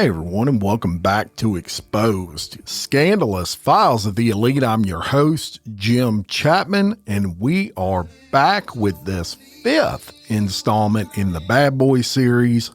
Hey everyone, and welcome back to Exposed, Scandalous Files of the Elite. I'm your host, Jim Chapman, and we are back with this fifth installment in the Bad Boy series,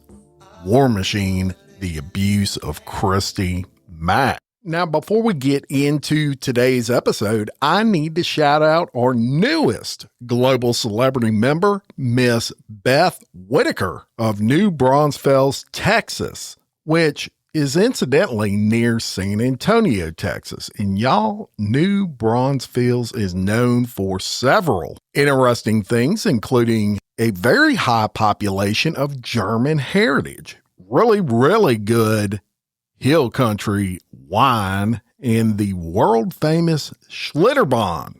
War Machine, The Abuse of Christy Mac. Now, before we get into today's episode, I need to shout out our newest global celebrity member, Miss Beth Whitaker of New Braunfels, Texas, which is incidentally near San Antonio, Texas. And y'all, New Braunfels is known for several interesting things, including a very high population of German heritage, really good hill country wine, and the world famous Schlitterbahn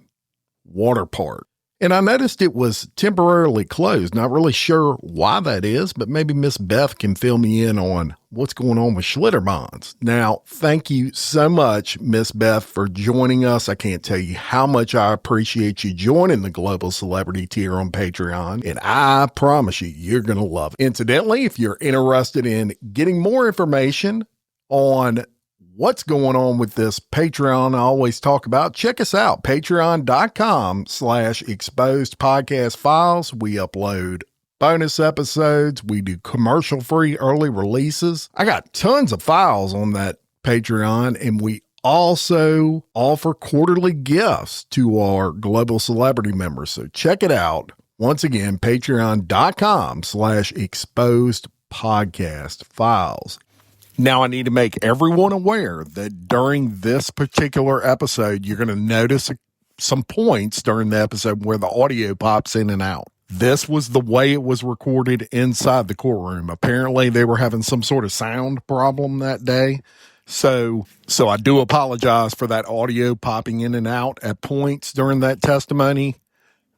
water park. And I noticed it was temporarily closed. Not really sure why that is, but maybe Miss Beth can fill me in on what's going on with Schlitterbahns. Now, thank you so much, Miss Beth, for joining us. I can't tell you how much I appreciate you joining the Global Celebrity tier on Patreon, and I promise you, you're going to love it. Incidentally, if you're interested in getting more information on what's going on with this Patreon I always talk about, check us out, patreon.com/exposed podcast files. We upload bonus episodes. We do commercial-free early releases. I got tons of files on that Patreon, and we also offer quarterly gifts to our global celebrity members. So check it out. Once again, patreon.com/exposed podcast files. Now, I need to make everyone aware that during this particular episode, you're going to notice some points during the episode where the audio pops in and out. This was the way it was recorded inside the courtroom. Apparently, they were having some sort of sound problem that day. So I do apologize for that audio popping in and out at points during that testimony.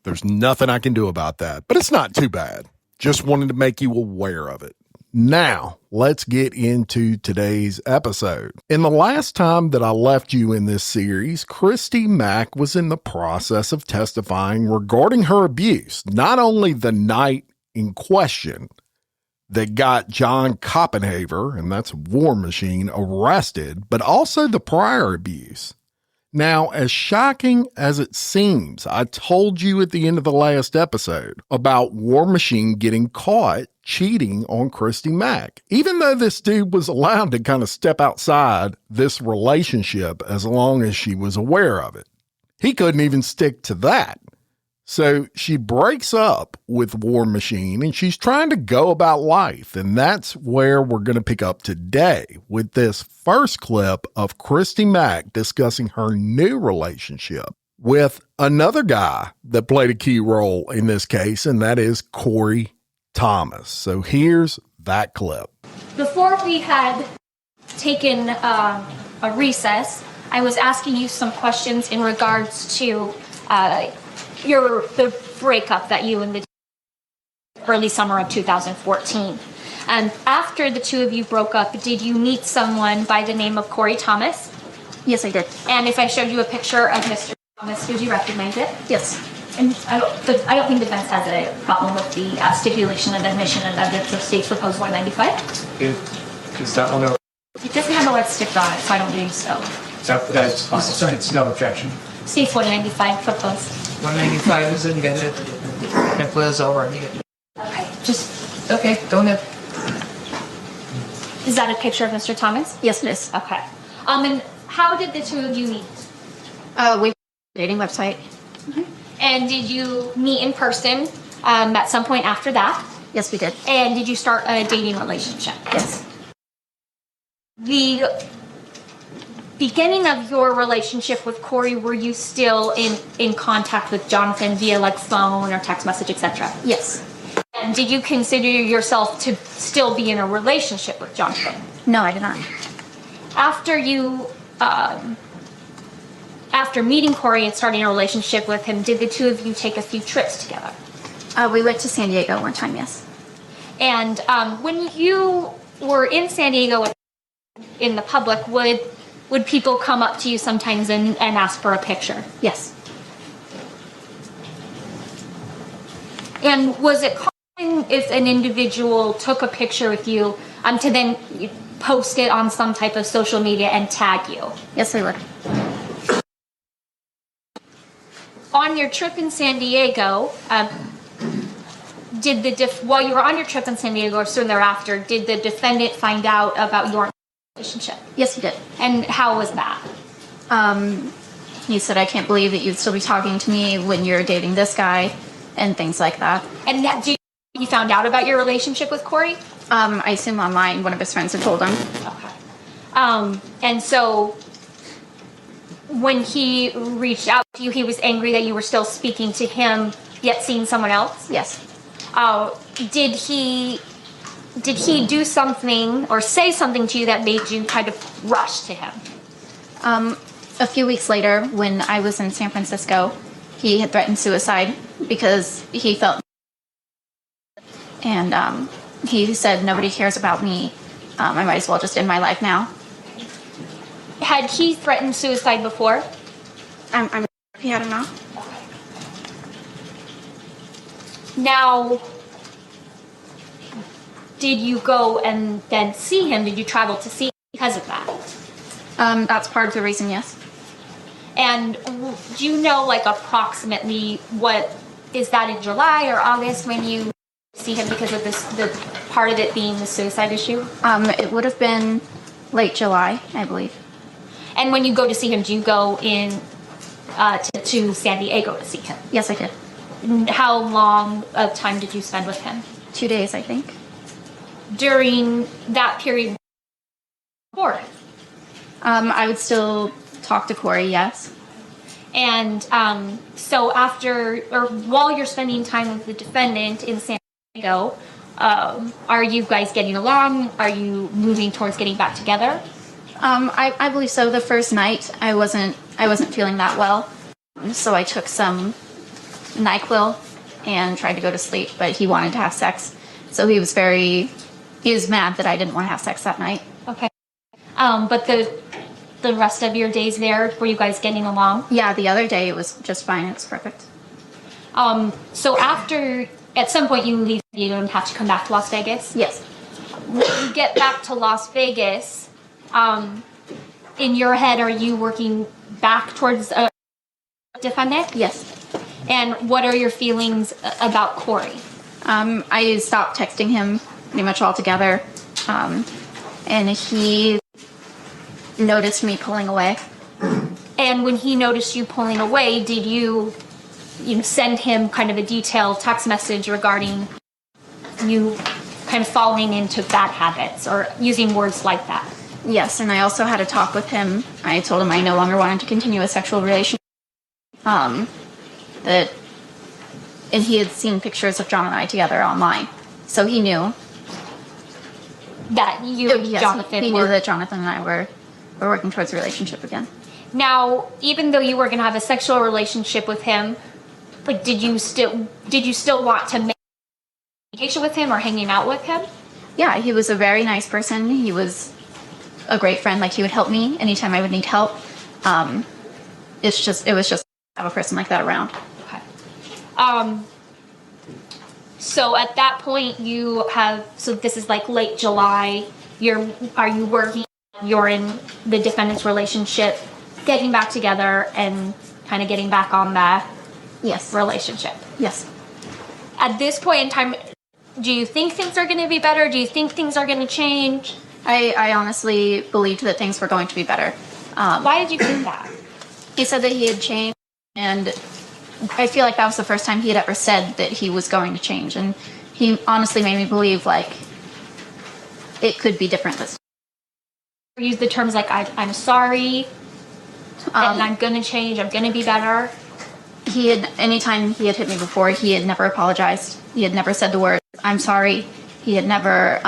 There's nothing I can do about that, but it's not too bad. Just wanted to make you aware of it. Now, let's get into today's episode. In the last time that I left you in this series, Christy Mac was in the process of testifying regarding her abuse, not only the night in question that got Jon Koppenhaver, and that's War Machine, arrested, but also the prior abuse. Now, as shocking as it seems, I told you at the end of the last episode about War Machine getting caught cheating on Christy Mac, even though this dude was allowed to kind of step outside this relationship as long as she was aware of it. He couldn't even stick to that. So she breaks up with War Machine and she's trying to go about life. And that's where we're going to pick up today with this first clip of Christy Mac discussing her new relationship with another guy that played a key role in this case, and that is Corey Thomas. So here's that clip. Before we had taken a recess, I was asking you some questions in regards to the breakup that you and the early summer of 2014. And after the two of you broke up, did you meet someone by the name of Corey Thomas? Yes, I did. And if I showed you a picture of Mr. Thomas, would you recognize it? Yes. And I don't think defense has a problem with the stipulation of admission and evidence of State's Proposed 195. Is that one? It doesn't have a red stick on it, so I don't think so. That's fine. Sorry, it's no objection. State's 195 proposed. 195 is in good. It was over. Okay, just Okay, go ahead. is that a picture of Mr. Thomas? Yes, it is. Okay. And how did the two of you meet? We dating website. Mm-hmm. And did you meet in person at some point after that? Yes, we did. And did you start a dating relationship? Yes. The beginning of your relationship with Corey, were you still in contact with Jonathan via like phone or text message, etc.? Yes. And did you consider yourself to still be in a relationship with Jonathan? No, I did not. After you, after meeting Corey and starting a relationship with him, did the two of you take a few trips together? We went to San Diego one time, yes. And when you were in San Diego in the public, would people come up to you sometimes and ask for a picture? Yes. And was it common if an individual took a picture with you to then post it on some type of social media and tag you. Yes, I would. On your trip in San Diego, while you were on your trip in San Diego or soon thereafter, did the defendant find out about your relationship? Yes, he did. And how was that? He said, I can't believe that you'd still be talking to me when you're dating this guy, and things like that. And he found out about your relationship with Corey? I assume online, one of his friends had told him. Okay. And so when he reached out to you, he was angry that you were still speaking to him, yet seeing someone else? Yes. Did he do something or say something to you that made you kind of rush to him? A few weeks later, when I was in San Francisco, he had threatened suicide because he felt... And he said, nobody cares about me. I might as well just end my life now. Had he threatened suicide before? He had enough. Now, did you go and then see him? Did you travel to see him because of that? That's part of the reason, yes. And do you know, like, approximately what is that in July or August when you see him because of this, the part of it being the suicide issue? It would have been late July, I believe. And when you go to see him, do you go in to San Diego to see him? Yes, I did. How long of time did you spend with him? 2 days, I think. During that period before? I would still talk to Corey, yes. And so after, or while you're spending time with the defendant in San Diego, are you guys getting along? Are you moving towards getting back together? I believe so. The first night, I wasn't feeling that well, so I took some NyQuil and tried to go to sleep, but he wanted to have sex, so he was mad that I didn't want to have sex that night. Okay. But the rest of your days there, were you guys getting along? Yeah, the other day it was just fine. It was perfect. So after, at some point you leave, you don't have to come back to Las Vegas? Yes. When you get back to Las Vegas, in your head, are you working back towards a defendant? Yes. And what are your feelings about Corey? I stopped texting him pretty much altogether, and he noticed me pulling away. And when he noticed you pulling away, did you send him kind of a detailed text message regarding you kind of falling into bad habits or using words like that? Yes, and I also had a talk with him. I told him I no longer wanted to continue a sexual relationship. And he had seen pictures of Jon and I together online, so he knew that you and Jonathan he knew that Jonathan and I were working towards a relationship again. Now, even though you were going to have a sexual relationship with him, like, did you still want to make communication with him or hanging out with him? Yeah, he was a very nice person. He was a great friend. Like, he would help me anytime I would need help. It was just have a person like that around. Okay. So at that point so this is like late July, are you working, you're in the defendant's relationship, getting back together and kind of getting back on that Yes. relationship? Yes. At this point in time, do you think things are going to be better? Do you think things are going to change? I honestly believed that things were going to be better. Why did you think that? He said that he had changed, and I feel like that was the first time he had ever said that he was going to change, and he honestly made me believe, like, it could be different this time. Use the terms like, I'm sorry, and I'm going to change, I'm going to be better. Anytime he had hit me before, he had never apologized. He had never said the word, I'm sorry. He had never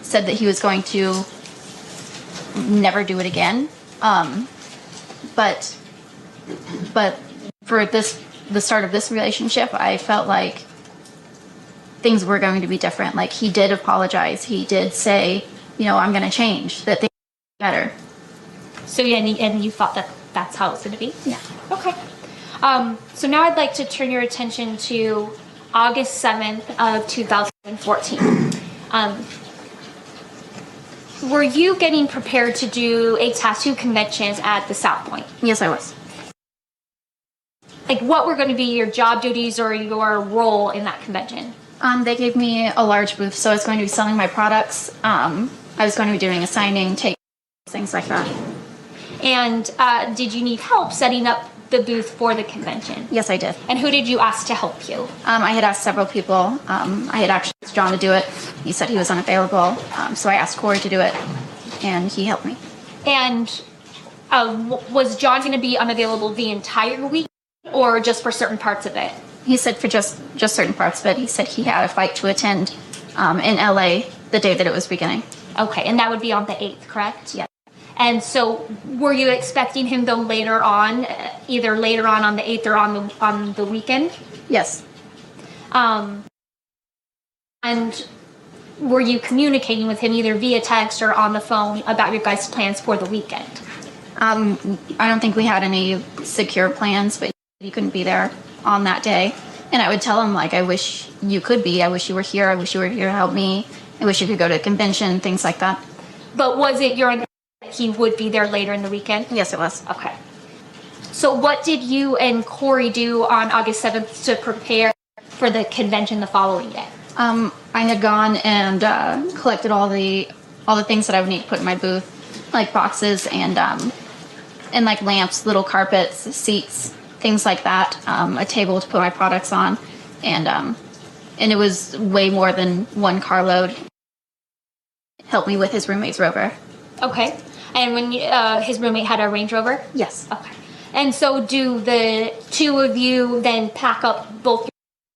said that he was going to never do it again. But for the start of this relationship, I felt like things were going to be different. Like, he did apologize. He did say, I'm going to change, that things will be better. So yeah, and you thought that that's how it's going to be? Yeah. Okay. So now I'd like to turn your attention to August 7th of 2014. were you getting prepared to do a tattoo convention at the South Point? Yes, I was. Like, what were going to be your job duties or your role in that convention? They gave me a large booth, so I was going to be selling my products. I was going to be doing a signing, take things like that. And did you need help setting up the booth for the convention? Yes, I did. And who did you ask to help you? I had asked several people. I had actually asked Jon to do it. He said he was unavailable, so I asked Corey to do it, and he helped me. And was Jon going to be unavailable the entire week or just for certain parts of it? He said for just certain parts of it. He said he had a fight to attend in LA the day that it was beginning. Okay, and that would be on the 8th, correct? Yeah. And so were you expecting him though later on, either later on the 8th or on the weekend? Yes. And were you communicating with him either via text or on the phone about your guys' plans for the weekend? I don't think we had any secure plans, but he couldn't be there on that day. And I would tell him, like, I wish you could be. I wish you were here. I wish you were here to help me. I wish you could go to a convention, things like that. But was it your understanding that he would be there later in the weekend? Yes, it was. Okay. So what did you and Corey do on August 7th to prepare for the convention the following day? I had gone and collected all the things that I would need to put in my booth, like boxes and like lamps, little carpets, seats, things like that. A table to put my products on, and it was way more than one carload. Helped me with his roommate's Rover. Okay. And when his roommate had a Range Rover? Yes. Okay. And so do the two of you then pack up both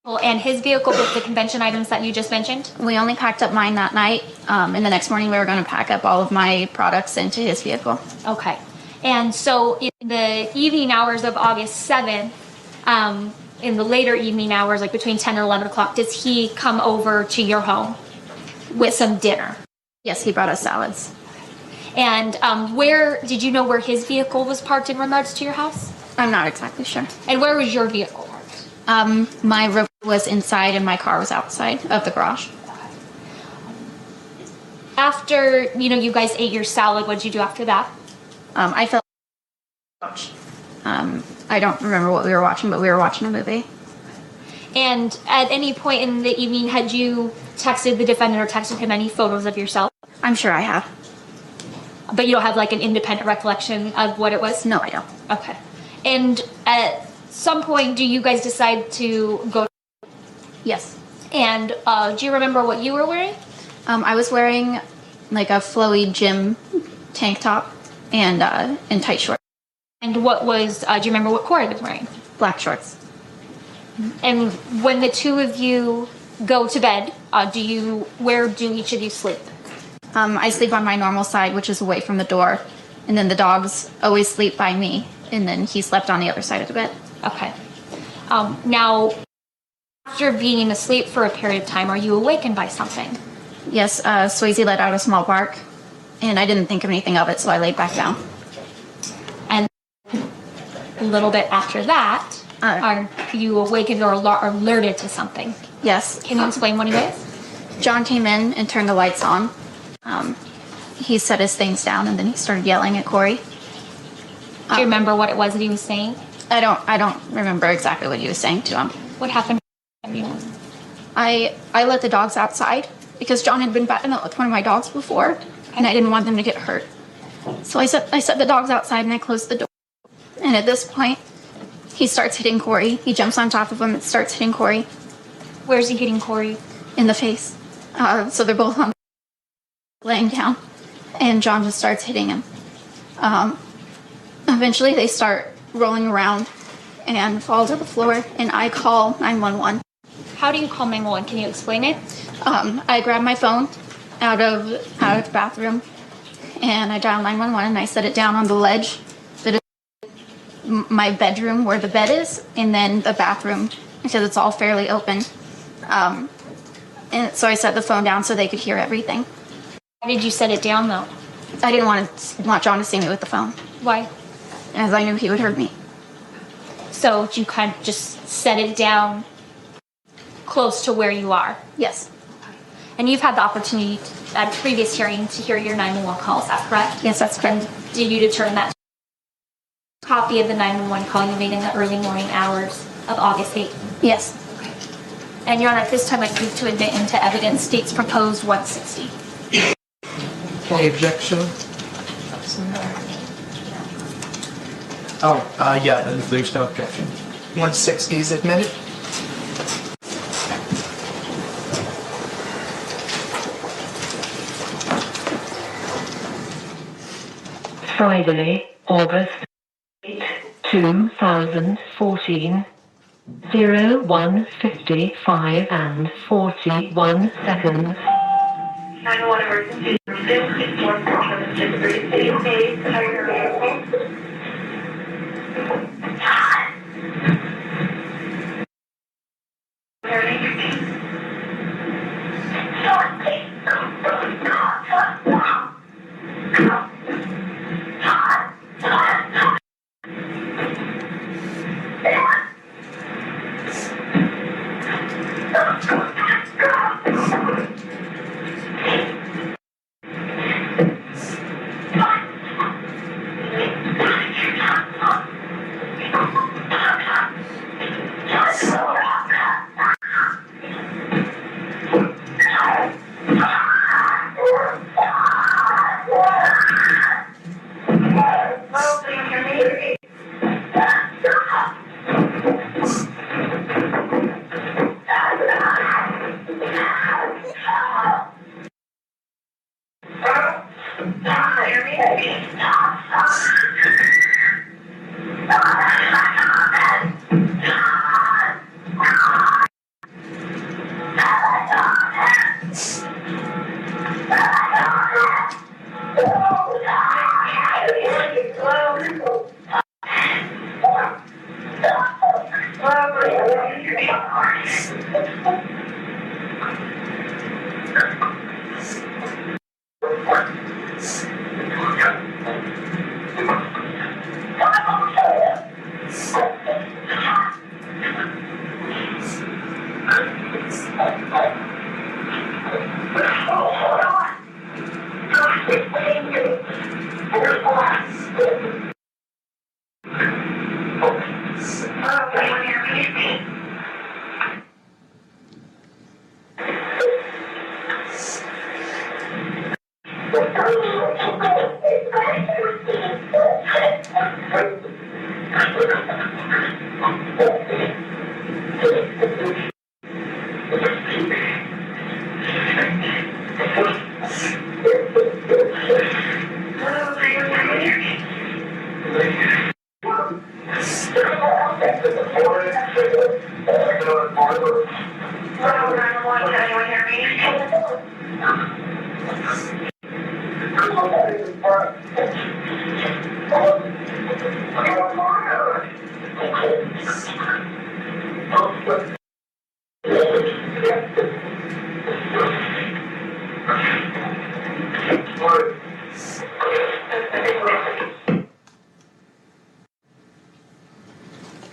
your vehicle and his vehicle with the convention items that you just mentioned? We only packed up mine that night, and the next morning we were going to pack up all of my products into his vehicle. Okay. And so in the evening hours of August 7th, in the later evening hours, like between 10 and 11 o'clock, does he come over to your home with some dinner? Yes, he brought us salads. And where did you know where his vehicle was parked in regards to your house? I'm not exactly sure. And where was your vehicle parked? My Rover was inside and my car was outside of the garage. After, you guys ate your salad, what did you do after that? I felt I don't remember what we were watching, but we were watching a movie. And at any point in the evening, had you texted the defendant or texted him any photos of yourself? I'm sure I have. But you don't have like an independent recollection of what it was? No, I don't. Okay. And at some point, do you guys decide to go? Yes. And do you remember what you were wearing? I was wearing like a flowy gym tank top and tight shorts. And what was, do you remember what Corey was wearing? Black shorts. And when the two of you go to bed, where do each of you sleep? I sleep on my normal side, which is away from the door. And then the dogs always sleep by me. And then he slept on the other side of the bed. Okay. Now, after being asleep for a period of time, are you awakened by something? Yes, Swayze let out a small bark. And I didn't think of anything of it, so I laid back down. And a little bit after that, are you awakened or alerted to something? Yes. Can you explain what it is? Jon came in and turned the lights on. He set his things down and then he started yelling at Corey. Do you remember what it was that he was saying? I don't remember exactly what he was saying to him. What happened? I let the dogs outside because Jon had been batting up with one of my dogs before, and I didn't want them to get hurt. So I set the dogs outside and I closed the door. And at this point, he starts hitting Corey. He jumps on top of him and starts hitting Corey. Where's he hitting Corey? In the face. So they're both on laying down, and Jon just starts hitting him. Eventually, they start rolling around and fall to the floor, and I call 911. How do you call 911? Can you explain it? I grab my phone out of the bathroom, and I dial 911, and I set it down on the ledge that is my bedroom where the bed is, and then the bathroom, because it's all fairly open. And so I set the phone down so they could hear everything. Why did you set it down, though? I didn't want Jon to see me with the phone, Why? as I knew he would hurt me. So you kind of just set it down close to where you are. Yes. And you've had the opportunity at a previous hearing to hear your 911 call, is that correct? Yes, that's correct. And did you determine that copy of the 911 call you made in the early morning hours of August 8th? Yes. And Your Honor, at this time I move to admit into evidence state's proposed 160. Any objection? Yeah, there's no objection. 160 is admitted. Friday, August 8, 2014, 01:55 and 41 seconds. 911 emergency services, it's 1-633. City of Hayes, how are you available?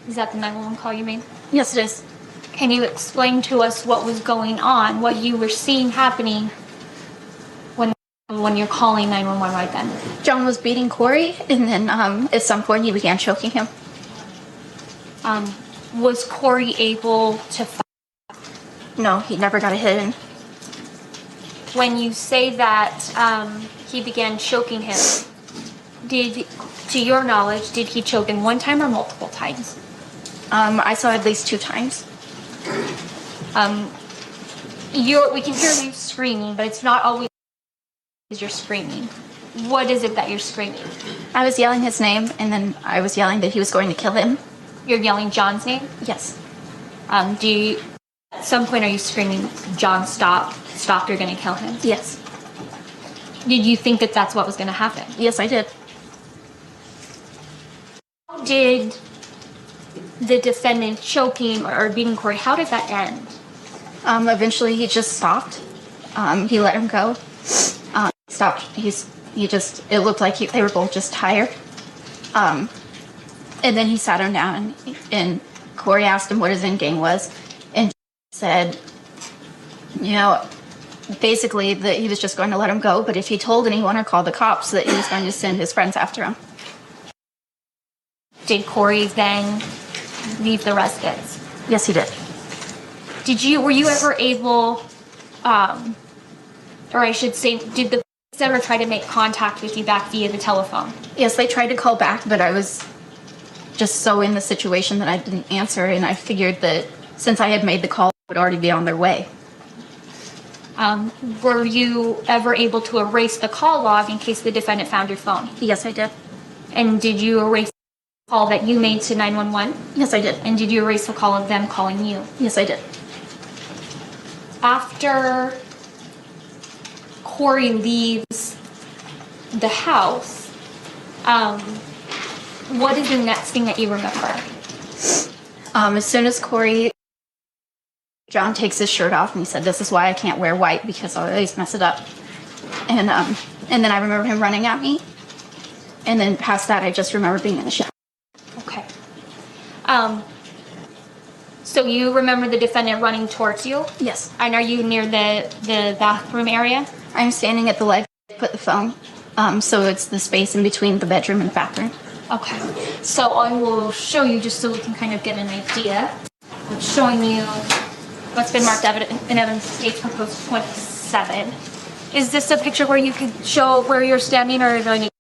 Is that the 911 call you made? Yes, it is. Can you explain to us what was going on, what you were seeing happening when you're calling 911 right then? John was beating Corey, and then at some point he began choking him. Was Corey able to fight? No, he never got a hit in. When you say that he began choking him, to your knowledge, did he choke him one time or multiple times? I saw at least 2 times. We can hear you screaming, but it's not always you're screaming. What is it that you're screaming? I was yelling his name, and then I was yelling that he was going to kill him. You're yelling John's name? Yes. At some point are you screaming, John, stop, you're going to kill him? Yes. Did you think that that's what was going to happen? Yes, I did. How did the defendant choking or beating Corey, how did that end? Eventually he just stopped. He let him go. Stopped. It looked like they were both just tired. And then he sat him down, and Corey asked him what his end game was, and said, basically that he was just going to let him go, but if he told anyone or called the cops, that he was going to send his friends after him. Did Corey then leave the residence? Yes, he did. Were you ever able, or I should say, did the police ever try to make contact with you back via the telephone? Yes, they tried to call back, but I was just so in the situation that I didn't answer, and I figured that since I had made the call, it would already be on their way. Were you ever able to erase the call log in case the defendant found your phone? Yes, I did. And did you erase the call that you made to 911? Yes, I did. And did you erase the call of them calling you? Yes, I did. After Corey leaves the house, what is the next thing that you remember? As soon as Jon takes his shirt off and he said, "This is why I can't wear white because I'll always mess it up." And then I remember him running at me. And then past that, I just remember being in the shower. Okay. So you remember the defendant running towards you? Yes. And are you near the bathroom area? I'm standing at the ledge to put the phone. So it's the space in between the bedroom and the bathroom. Okay. So I will show you just so we can kind of get an idea. I'm showing you what's been marked in evidence case for post 27. Is this a picture where you could show where you're standing, or do I need?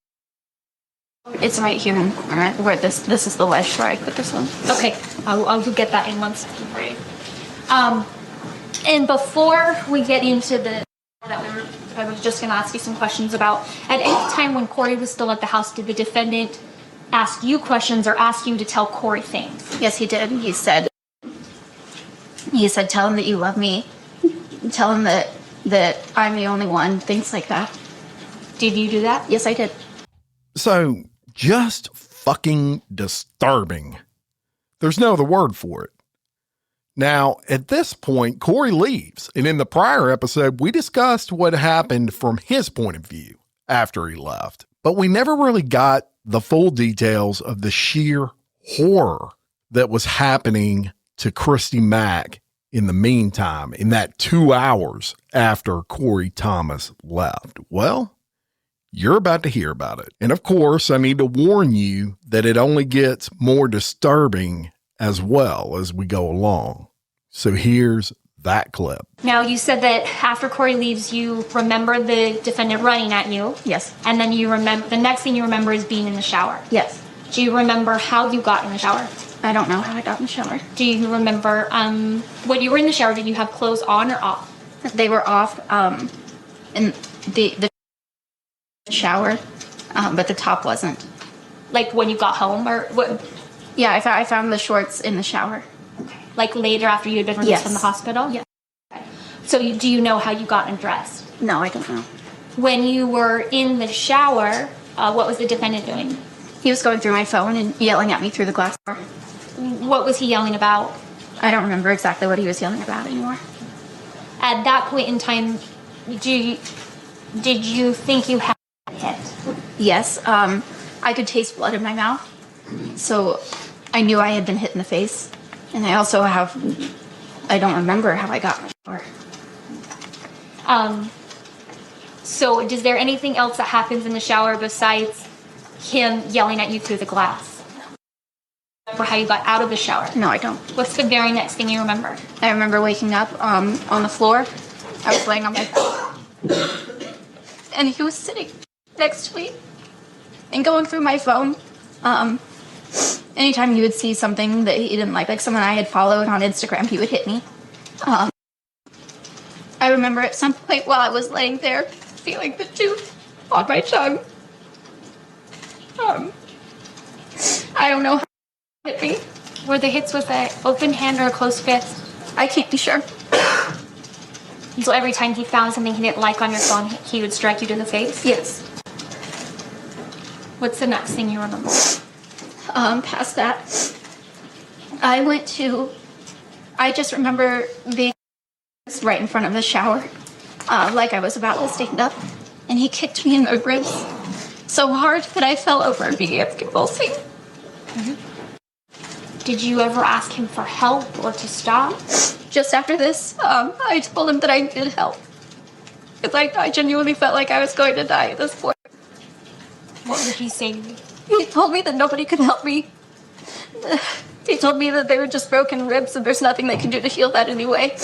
It's right here in the corner where this is the ledge where I put this on. Okay, I'll get that in 1 second for you. And before we get into I was just going to ask you some questions about, at any time when Corey was still at the house, did the defendant ask you questions or ask you to tell Corey things? Yes, he did. He said, "Tell him that you love me. Tell him that I'm the only one," things like that. Did you do that? Yes, I did. So just fucking disturbing. There's no other word for it. Now, at this point, Corey leaves. And in the prior episode, we discussed what happened from his point of view after he left. But we never really got the full details of the sheer horror that was happening to Christy Mac in the meantime, in that 2 hours after Corey Thomas left. Well, you're about to hear about it. And of course, I need to warn you that it only gets more disturbing as well as we go along. So here's that clip. Now, you said that after Corey leaves, you remember the defendant running at you. Yes. And then you remember, the next thing you remember is being in the shower. Yes. Do you remember how you got in the shower? I don't know how I got in the shower. Do you remember, when you were in the shower, did you have clothes on or off? They were off in the shower, but the top wasn't. Like when you got home, or what? Yeah, I found the shorts in the shower. Like later after you had been released Yes. from the hospital? Yes. Okay. So do you know how you got undressed? No, I don't know. When you were in the shower, what was the defendant doing? He was going through my phone and yelling at me through the glass door. What was he yelling about? I don't remember exactly what he was yelling about anymore. At that point in time, did you think you had hit? Yes, I could taste blood in my mouth, so I knew I had been hit in the face. And I also I don't remember how I got in the shower. So is there anything else that happens in the shower besides him yelling at you through the glass? Remember how you got out of the shower? No, I don't. What's the very next thing you remember? I remember waking up on the floor. I was laying on my bed. And he was sitting next to me and going through my phone. Anytime he would see something that he didn't like someone I had followed on Instagram, he would hit me. I remember at some point while I was laying there, feeling the tooth on my tongue. I don't know how he hit me. Were the hits with an open hand or a closed fist? I can't be sure. So every time he found something he didn't like on your phone, he would strike you to the face? Yes. What's the next thing you remember? Past that, I just remember being right in front of the shower, like I was about to stand up, and he kicked me in the ribs so hard that I fell over and began convulsing. Mm-hmm. Did you ever ask him for help or to stop? Just after this, I told him that I needed help. Because I genuinely felt like I was going to die at this point. What did he say? He told me that nobody could help me. He told me that they were just broken ribs and there's nothing they can do to heal that anyway.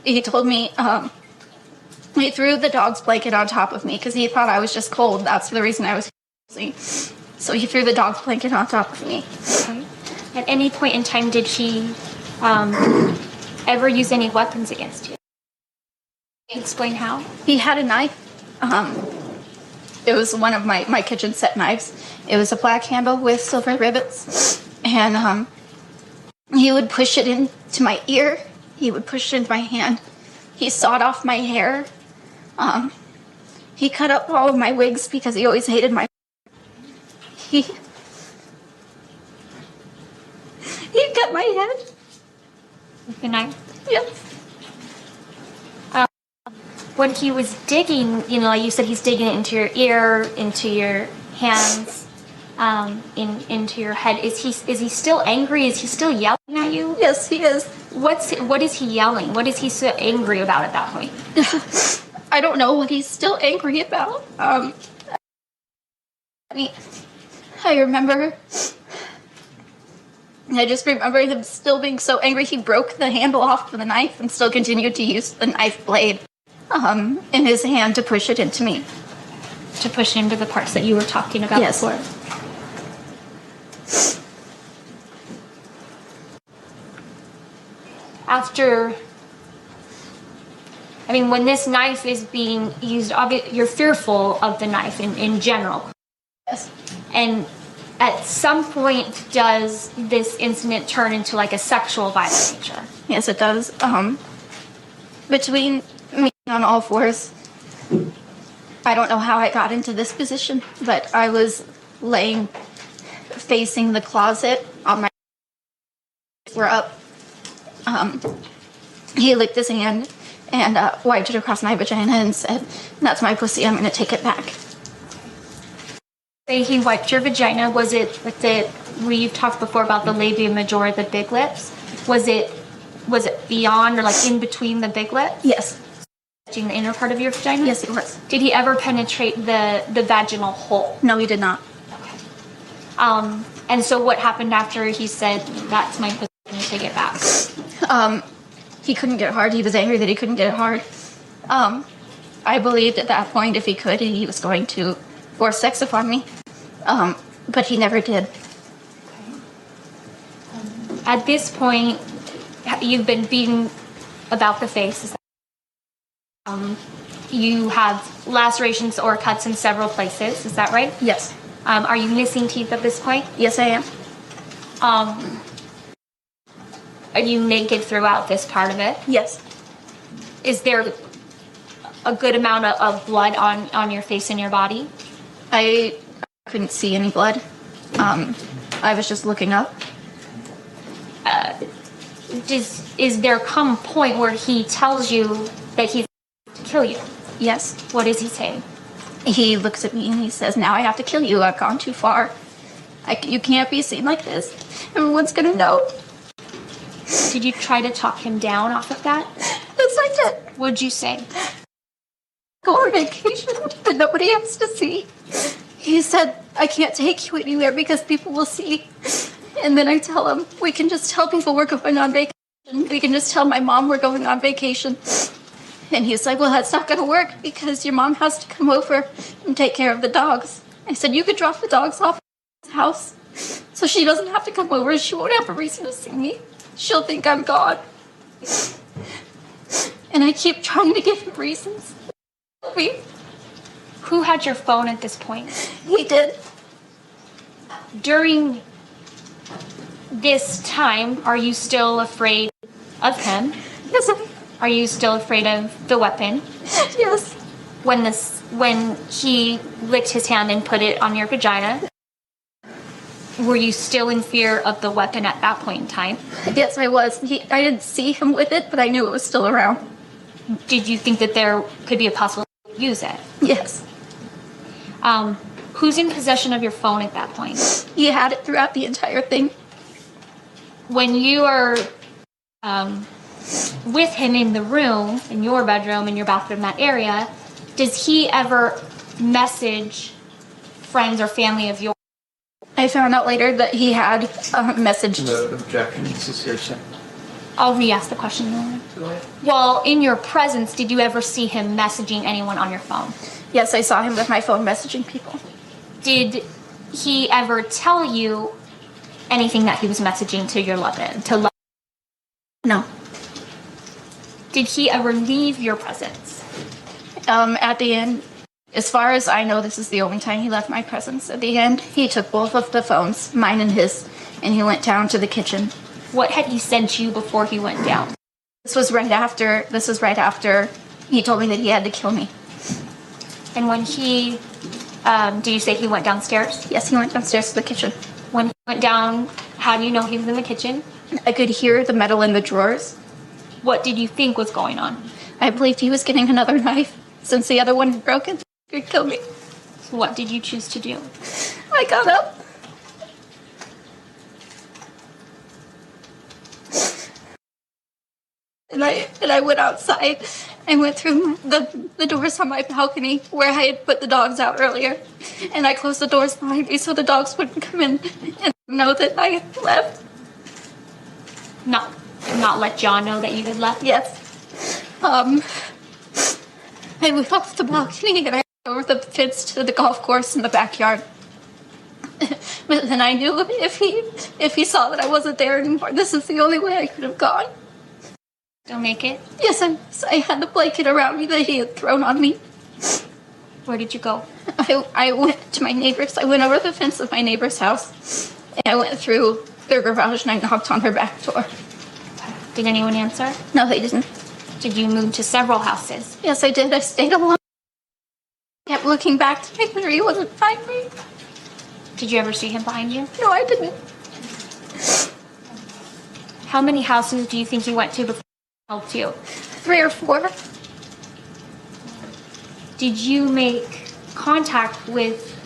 He told me, he threw the dog's blanket on top of me because he thought I was just cold. That's the reason I was freezing. So he threw the dog's blanket on top of me. Okay. At any point in time, did he ever use any weapons against you? Can you explain how? He had a knife. It was one of my kitchen set knives. It was a black handle with silver rivets. And he would push it into my ear. He would push it into my hand. He sawed off my hair. He cut up all of my wigs because he always hated my... He cut my head. With the knife? Yes. When he was digging, you know, like you said, he's digging it into your ear, into your hands, into your head. Is he still angry? Is he still yelling at you? Yes, he is. What is he yelling? What is he so angry about at that point? I don't know what he's still angry about. I just remember him still being so angry. He broke the handle off of the knife and still continued to use the knife blade in his hand to push it into me. To push into the parts that you were talking about Yes. before. When this knife is being used, you're fearful of the knife in general. Yes. And at some point, does this incident turn into like a sexual violent nature? Yes, it does. Between me on all fours, I don't know how I got into this position, but I was laying facing the closet on my... We're up. He licked his hand and wiped it across my vagina and said, "That's my pussy, I'm going to take it back." Say he wiped your vagina. Was it we've talked before about the labia majora, the big lips? Was it beyond or like in between the big lips? Yes. Touching the inner part of your vagina? Yes, it was. Did he ever penetrate the vaginal hole? No, he did not. And so what happened after he said, "That's my pussy, I'm gonna take it back"? He couldn't get hard. He was angry that he couldn't get hard. I believed at that point if he could, he was going to force sex upon me. But he never did. At this point, you've been beaten about the face. Is that, you have lacerations or cuts in several places. Is that right? Yes. Are you missing teeth at this point? Yes, I am. Are you naked throughout this part of it? Yes. Is there a good amount of blood on your face and your body? I couldn't see any blood. I was just looking up. Is there come a point where he tells you that he's going to kill you? Yes. What is he saying? He looks at me and he says, "Now I have to kill you. I've gone too far. You can't be seen like this. Everyone's gonna know." Did you try to talk him down off of that? Yes, I did. What'd you say? Go on vacation that nobody has to see. He said, "I can't take you anywhere because people will see." And then I tell him, "We can just tell people we're going on vacation. We can just tell my mom we're going on vacation." And he's like, "Well, that's not going to work because your mom has to come over and take care of the dogs." I said, "You could drop the dogs off at his house so she doesn't have to come over. She won't have a reason to see me. She'll think I'm gone." And I keep trying to give him reasons. Who had your phone at this point? He did. During this time, are you still afraid of him? Yes, Are you still afraid of the weapon? yes. When he licked his hand and put it on your vagina, were you still in fear of the weapon at that point in time? Yes, I was. I didn't see him with it, but I knew it was still around. Did you think that there could be a possibility to use it? Yes. Who's in possession of your phone at that point? He had it throughout the entire thing. When you are with him in the room, in your bedroom, in your bathroom, that area, does he ever message friends or family of yours? I found out later that he had messaged. The objection, this is hearsay. I'll re-ask the question. Go ahead. Well, in your presence, did you ever see him messaging anyone on your phone? Yes, I saw him with my phone messaging people. Did he ever tell you anything that he was messaging to your loved one? No. Did he ever leave your presence? At the end, as far as I know, this is the only time he left my presence. At the end, he took both of the phones, mine and his, and he went down to the kitchen. What had he sent you before he went down? This was right after he told me that he had to kill me. And when he, do you say he went downstairs? Yes, he went downstairs to the kitchen. When he went down, how do you know he was in the kitchen? I could hear the metal in the drawers. What did you think was going on? I believed he was getting another knife since the other one had broken. He could kill me. What did you choose to do? I got up. And I went outside. I went through the doors on my balcony where I had put the dogs out earlier. And I closed the doors behind me so the dogs wouldn't come in and know that I had left. Not let John know that you had left? Yes. I went off the balcony and I went over the fence to the golf course in the backyard. But then I knew if he saw that I wasn't there anymore, this is the only way I could have gone. Don't make it? Yes, I had the blanket around me that he had thrown on me. Where did you go? I went to my neighbor's. I went over the fence of my neighbor's house. And I went through their garage and I knocked on her back door. Did anyone answer? No, they didn't. Did you move to several houses? Yes, I did. I stayed alone. I kept looking back to make sure he wasn't behind me. Did you ever see him behind you? No, I didn't. How many houses do you think you went to before he helped you? 3 or 4. Did you make contact with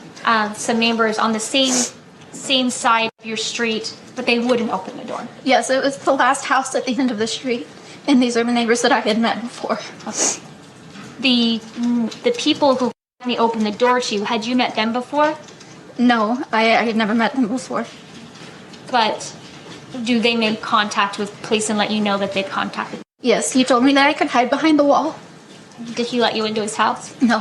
some neighbors on the same side of your street, but they wouldn't open the door? Yes, it was the last house at the end of the street. And these are the neighbors that I had met before. Okay. The people who finally opened the door to you, had you met them before? No, I had never met them before. But do they make contact with police and let you know that they've contacted? Yes, he told me that I could hide behind the wall. Did he let you into his house? No.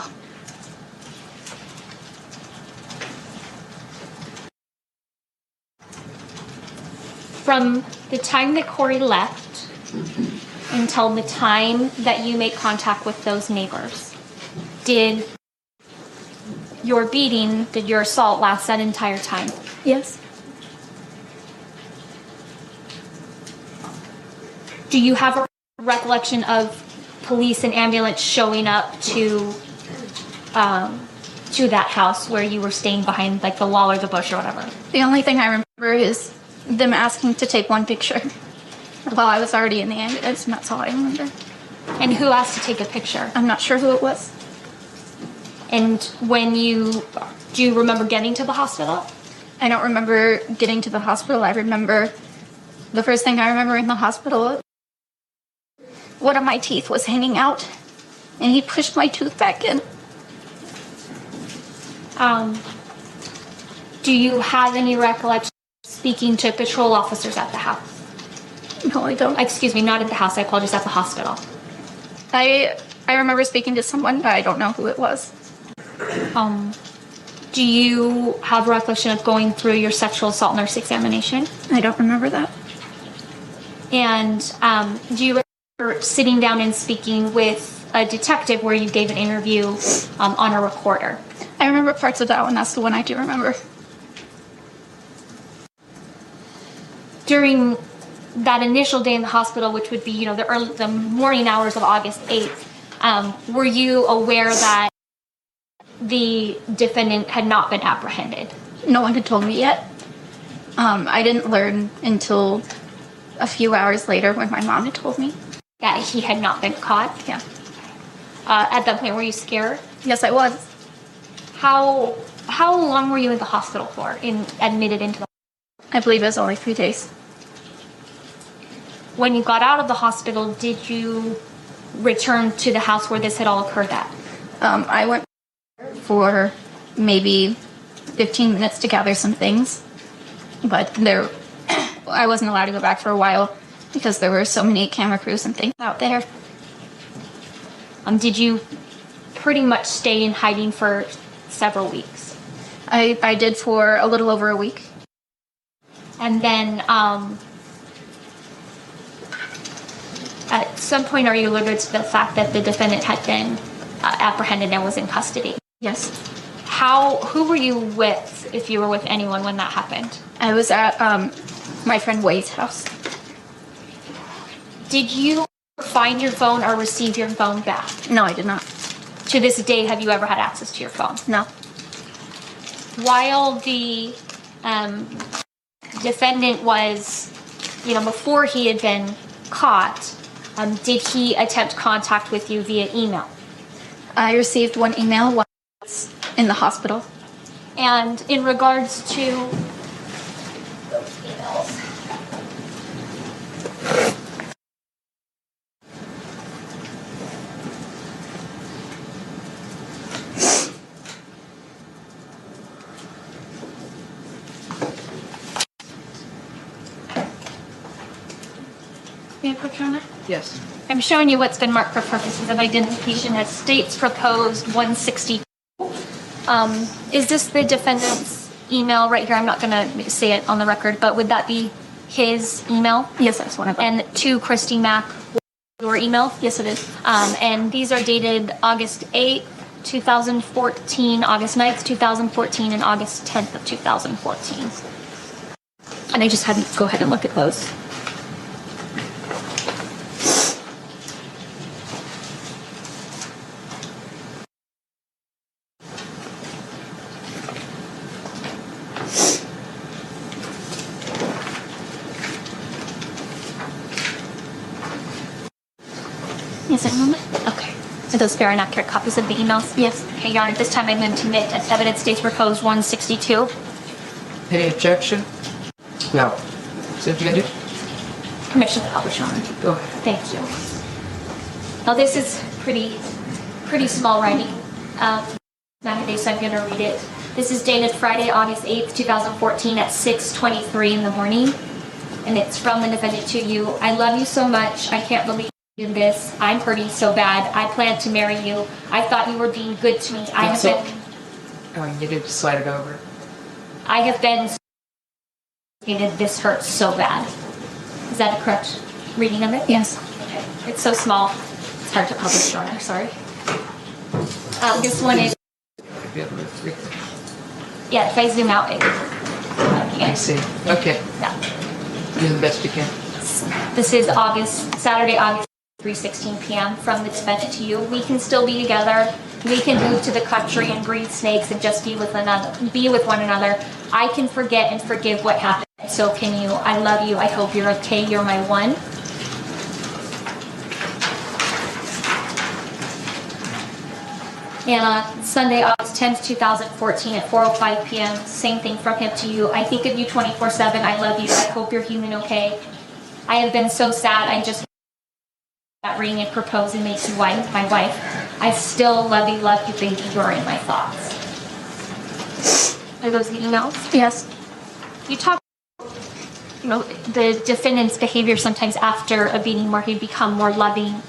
From the time that Corey left until the time that you make contact with those neighbors, did your assault last that entire time? Yes. Do you have a recollection of police and ambulance showing up to that house where you were staying behind, like, the wall or the bush or whatever? The only thing I remember is them asking to take one picture while I was already in the ambulance, and that's all I remember. And who asked to take a picture? I'm not sure who it was. And do you remember getting to the hospital? I don't remember getting to the hospital. I remember the first thing I remember in the hospital, one of my teeth was hanging out, and he pushed my tooth back in. Do you have any recollection of speaking to patrol officers at the house? No, I don't. Excuse me, not at the house. I apologize, at the hospital. I remember speaking to someone, but I don't know who it was. Do you have a recollection of going through your sexual assault nurse examination? I don't remember that. And do you remember sitting down and speaking with a detective where you gave an interview on a recorder? I remember parts of that one. That's the one I do remember. During that initial day in the hospital, which would be, the morning hours of August 8th, were you aware that the defendant had not been apprehended? No one had told me yet. I didn't learn until a few hours later when my mom had told me. That he had not been caught? Yeah. At that point, were you scared? Yes, I was. How long were you in the hospital for, admitted into the... I believe it was only 3 days. When you got out of the hospital, did you return to the house where this had all occurred at? I went for maybe 15 minutes to gather some things, but I wasn't allowed to go back for a while because there were so many camera crews and things out there. Did you pretty much stay in hiding for several weeks? I did for a little over a week. And then at some point are you alerted to the fact that the defendant had been apprehended and was in custody? Yes. Who were you with, if you were with anyone when that happened? I was at my friend Wade's house. Did you find your phone or receive your phone back? No, I did not. To this day, have you ever had access to your phone? No. While the defendant was, before he had been caught, did he attempt contact with you via email? I received one email while I was in the hospital. And in regards to those emails, may I put you on it? Yes. I'm showing you what's been marked for purposes of identification as states proposed 162. Is this the defendant's email right here? I'm not going to say it on the record, but would that be his email? Yes, that's one of them. And to Christy Mac, your email? Yes, it is. And these are dated August 8th, 2014, August 9th, 2014, and August 10th of 2014. And I just had to go ahead and look at those. Yes, I remember. Okay. So those fair and accurate copies of the emails? Yes. Okay, Your Honor, this time I'm going to admit as evidence states proposed 162. Any objection? No. Subjected? Permission to publish, Your Honor. Go ahead. Thank you. Now this is pretty small writing. Mackinday, so I'm going to read it. This is dated Friday, August 8th, 2014 at 6:23 in the morning. And it's from the defendant to you. I love you so much. I can't believe you did this. I'm hurting so bad. I planned to marry you. I thought you were being good to me. You need to slide it over. I have been. This hurts so bad. Is that a correct reading of it? Yes. Okay. It's so small. It's hard to publish, Your Honor. Sorry. This one is. Be able to read. Yeah, if I zoom out, it. I see. Okay. Yeah. Do the best you can. This is Saturday, August 3:16 p.m. from the defendant to you. We can still be together. We can move to the country and breed snakes and just be with one another. I can forget and forgive what happened. So can you. I love you. I hope you're okay. You're my one. And on Sunday, August 10th, 2014 at 4:05 p.m., same thing from him to you. I think of you 24/7. I love you. I hope you're healing okay. I have been so sad. I just that ring and propose and make you my wife. I still love you, baby. You're in my thoughts. Are those the emails? Yes. You talk, the defendant's behavior sometimes after a beating where he'd become more loving.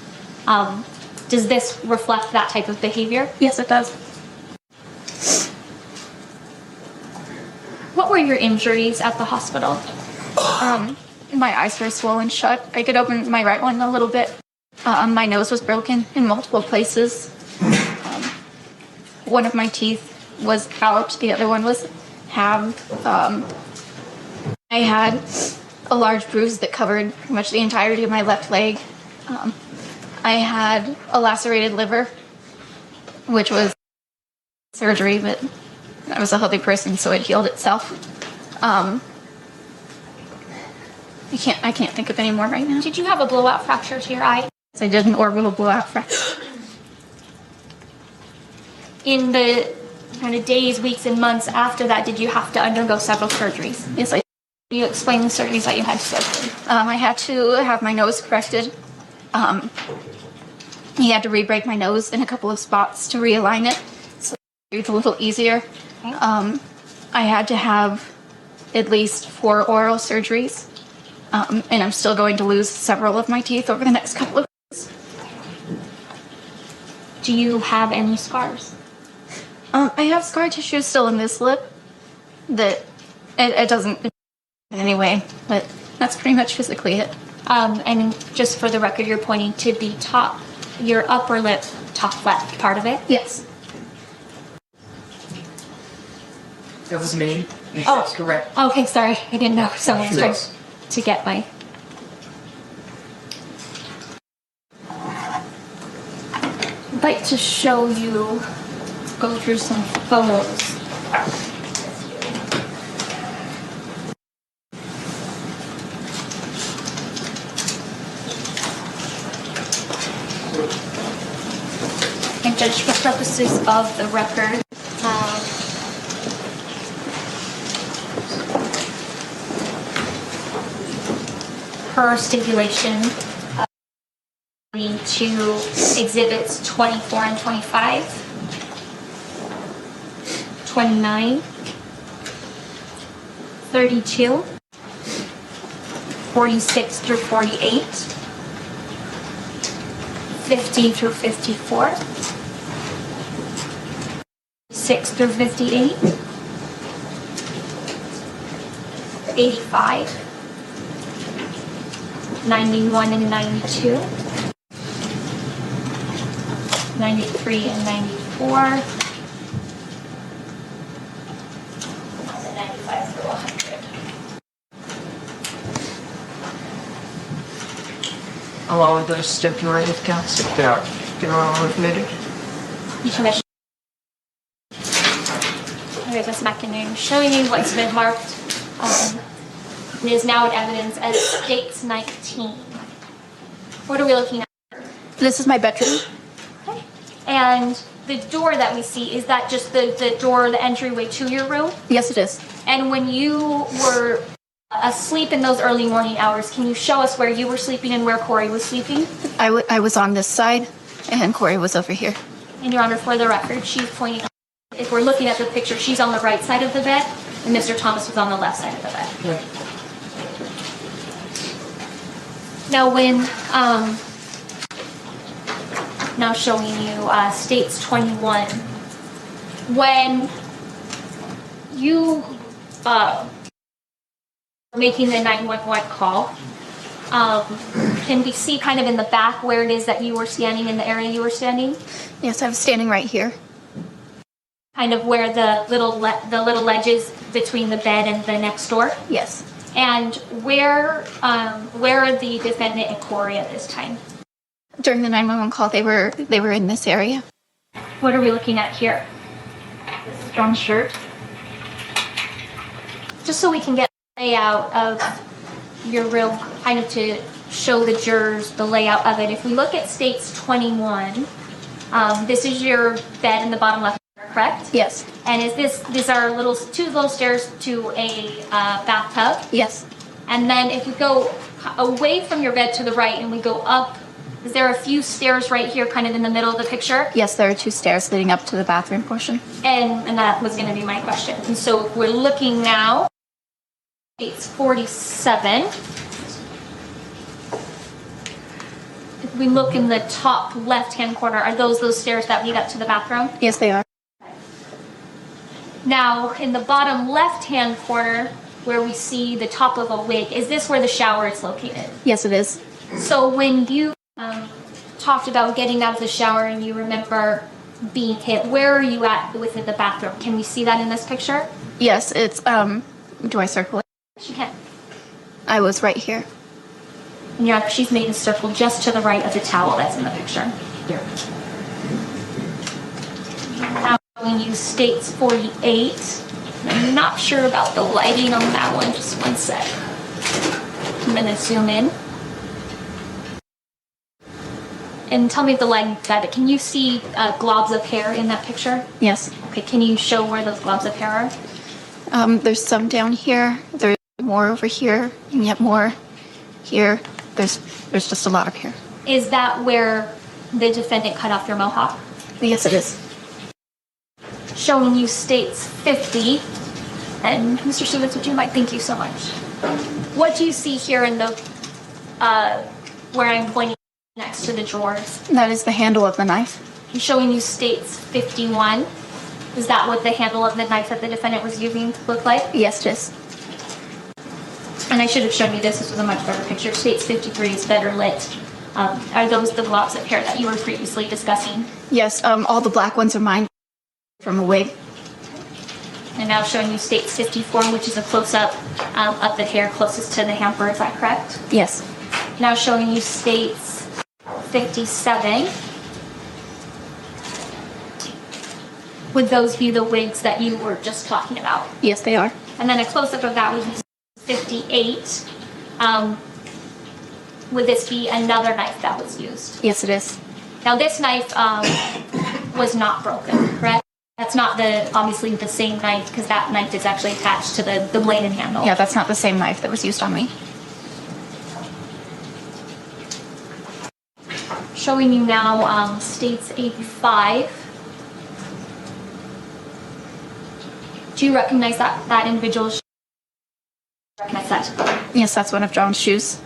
Does this reflect that type of behavior? Yes, it does. What were your injuries at the hospital? My eyes were swollen shut. I could open my right one a little bit. My nose was broken in multiple places. One of my teeth was out. The other one was halved. I had a large bruise that covered pretty much the entirety of my left leg. I had a lacerated liver, which was surgery, but I was a healthy person, so it healed itself. I can't think of any more right now. Did you have a blowout fracture to your eye? I did an orbital blowout fracture. In the kind of days, weeks, and months after that, did you have to undergo several surgeries? Yes, I You explain the surgeries that you had to go through. I had to have my nose corrected. He had to re-break my nose in a couple of spots to realign it, so it's a little easier. I had to have at least 4 oral surgeries, and I'm still going to lose several of my teeth over the next couple of weeks. Do you have any scars? I have scar tissue still in this lip that it doesn't anyway, but that's pretty much physically it. And just for the record, you're pointing to the top, your upper lip, top left part of it? Yes. That was me. Oh. That's correct. Okay, sorry. I didn't know. So I was trying Yes. to get my... I'd like to show you, go through some photos. And just for purposes of the record, per stipulation, to exhibits 24 and 25, 29, 32, 46 through 48, 50 through 54, 6 through 58, 85, 91 and 92, 93 and 94, and 95 through 100. Along with those stipulated counts, if they're all admitted. You can measure. Okay, that's Mackinday. I'm showing you what's been marked. It is now in evidence as States 19. What are we looking at? This is my bedroom. Okay. And the door that we see, is that just the door, the entryway to your room? Yes, it is. And when you were asleep in those early morning hours, can you show us where you were sleeping and where Corey was sleeping? I was on this side, and Corey was over here. And Your Honor, for the record, she's pointing, if we're looking at the picture, she's on the right side of the bed, and Mr. Thomas was on the left side of the bed. Yeah. Now when, now showing you States 21, when you making the 911 call, can we see kind of in the back where it is that you were standing, in the area you were standing? Yes, I was standing right here. Kind of where the little ledges between the bed and the next door? Yes. And where are the defendant and Corey at this time? During the 911 call, they were in this area. What are we looking at here? This is John's shirt. Just so we can get the layout of your room, kind of to show the jurors the layout of it. If we look at States 21, this is your bed in the bottom left, correct? Yes. And these are two little stairs to a bathtub? Yes. And then if we go away from your bed to the right and we go up, is there a few stairs right here kind of in the middle of the picture? Yes, there are 2 stairs leading up to the bathroom portion. And that was going to be my question. And so if we're looking now, it's 47. If we look in the top left-hand corner, are those stairs that lead up to the bathroom? Yes, they are. Now, in the bottom left-hand corner, where we see the top of a wig, is this where the shower is located? Yes, it is. So when you talked about getting out of the shower and you remember being hit, where are you at within the bathroom? Can we see that in this picture? Yes, it's, do I circle it? She can. I was right here. And Your Honor, she's made a circle just to the right of the towel that's in the picture. Yeah. Now we use States 48. I'm not sure about the lighting on that one. Just one sec. I'm going to zoom in. And tell me if the lighting's bad, but can you see globs of hair in that picture? Yes. Okay, can you show where those globs of hair are? There's some down here. There's more over here, and yet more here. There's just a lot up here. Is that where the defendant cut off your mohawk? Yes, it is. Showing you states 50. And Mr. Stevens, would you mind? Thank you so much. What do you see here in the, where I'm pointing next to the drawers? That is the handle of the knife. I'm showing you states 51. Is that what the handle of the knife that the defendant was using looked like? Yes, it is. And I should have shown you this. This was a much better picture. States 53 is better lit. Are those the gloves up here that you were previously discussing? Yes, all the black ones are mine from a wig. And now showing you states 54, which is a close-up of the hair closest to the hamper. Is that correct? Yes. Now showing you states 57. Would those be the wigs that you were just talking about? Yes, they are. And then a close-up of that would be 58. Would this be another knife that was used? Yes, it is. Now this knife was not broken, correct? That's not obviously the same knife, because that knife is actually attached to the blade and handle. Yeah, that's not the same knife that was used on me. Showing you now states 85. Do you recognize that individual? Recognize that? Yes, that's one of John's shoes.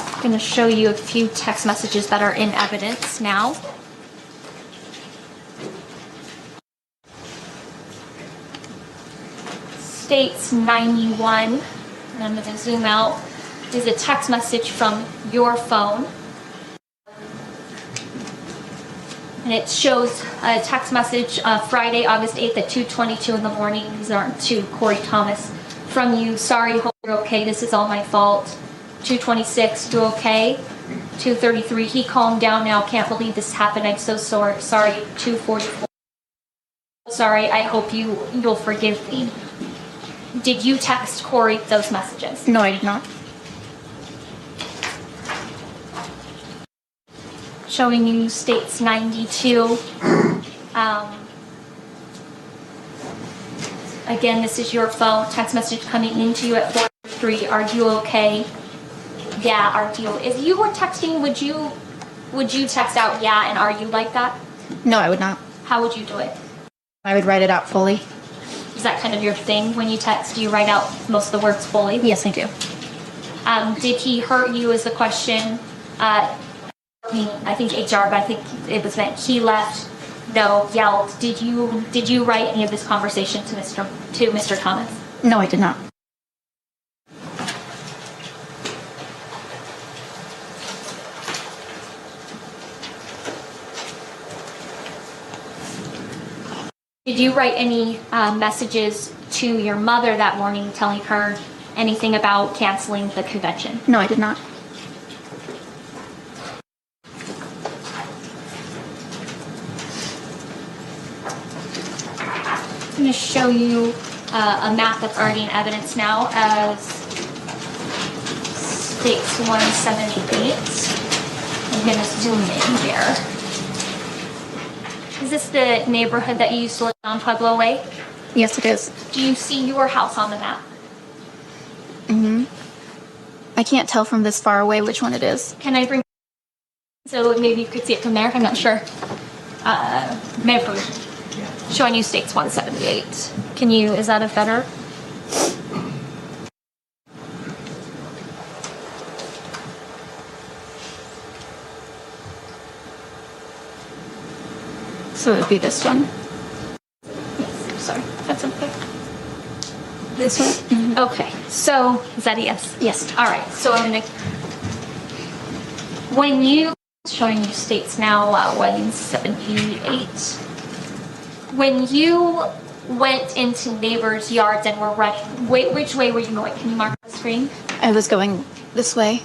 I'm going to show you a few text messages that are in evidence now. States 91, and I'm going to zoom out, is a text message from your phone. And it shows a text message Friday, August 8th at 2:22 in the morning. These aren't to Corey Thomas. From you, sorry, hope you're okay, this is all my fault. 2:26, you okay? 2:33, he calmed down now, can't believe this happened, I'm so sorry. 2:44, sorry, I hope you'll forgive me. Did you text Corey those messages? No, I did not. Showing you states 92. Again, this is your phone. Text message coming into you at 4:03. Are you okay? Yeah, are you? If you were texting, would you text out yeah and are you like that? No, I would not. How would you do it? I would write it out fully. Is that kind of your thing when you text? Do you write out most of the words fully? Yes, I do. Did he hurt you is the question. I think HR, but I think it was meant he left. No, yelled. Did you write any of this conversation to Mr. Thomas? No, I did not. Did you write any messages to your mother that morning telling her anything about canceling the convention? No, I did not. I'm going to show you a map that's already in evidence now as States 178. I'm going to zoom in here. Is this the neighborhood that you used to live on Pueblo Way? Yes, it is. Do you see your house on the map? I can't tell from this far away which one it is. Can I bring so maybe you could see it from there? I'm not sure. Maybe showing you States 178. Is that a better? So it would be this one. Yes, sorry, that's okay. This one? Okay, so is that a yes? Yes. All right, so I'm gonna. When you showing you States now 178. When you went into neighbors' yards and were running, which way were you going? Can you mark the screen? I was going this way.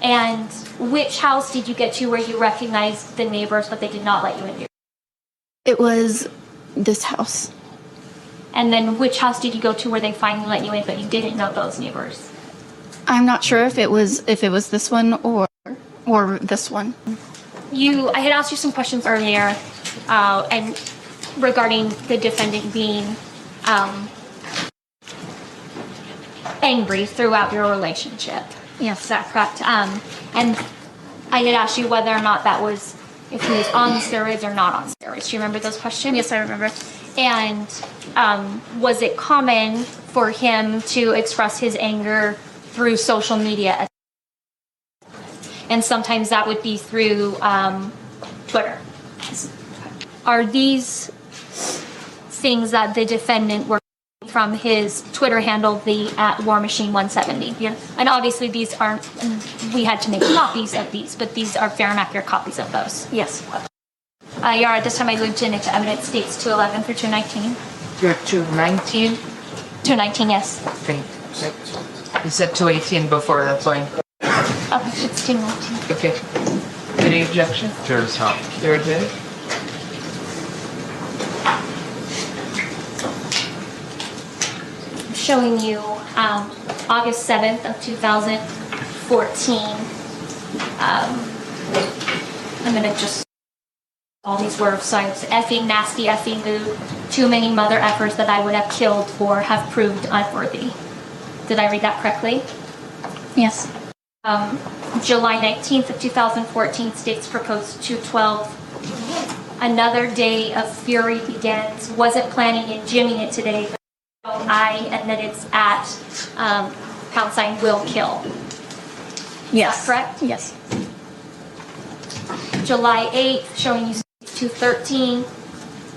And which house did you get to where you recognized the neighbors, but they did not let you in? It was this house. And then which house did you go to where they finally let you in, but you didn't know those neighbors? I'm not sure if it was this one or Or this one. I had asked you some questions earlier, and regarding the defendant being angry throughout your relationship. Yes. Is that correct? And I had asked you whether or not that was if he was on steroids or not on steroids. Do you remember those questions? Yes, I remember. And was it common for him to express his anger through social media? And sometimes that would be through Twitter. Are these things that the defendant were from his Twitter handle, the @WarMachine170? Yes. And obviously these aren't, we had to make copies of these, but these are fair and accurate copies of those. Yes. Your Honor, at this time I moved to into evidence states 211 through 219. You're 219? 219, yes. Okay. You said 218 before, that's why. Okay, it's 219. Okay. Any objection? Chair's help. You're admitted. Showing you August 7th of 2014. I'm going to just, all these words, so it's effing, nasty, effing mood, too many mother effers that I would have killed for have proved unworthy. Did I read that correctly? Yes. July 19th of 2014 states proposed 212. Another day of fury begins. Wasn't planning in gymming it today, but and then it's at # will kill. Yes. Correct? Yes. July 8th, showing you 213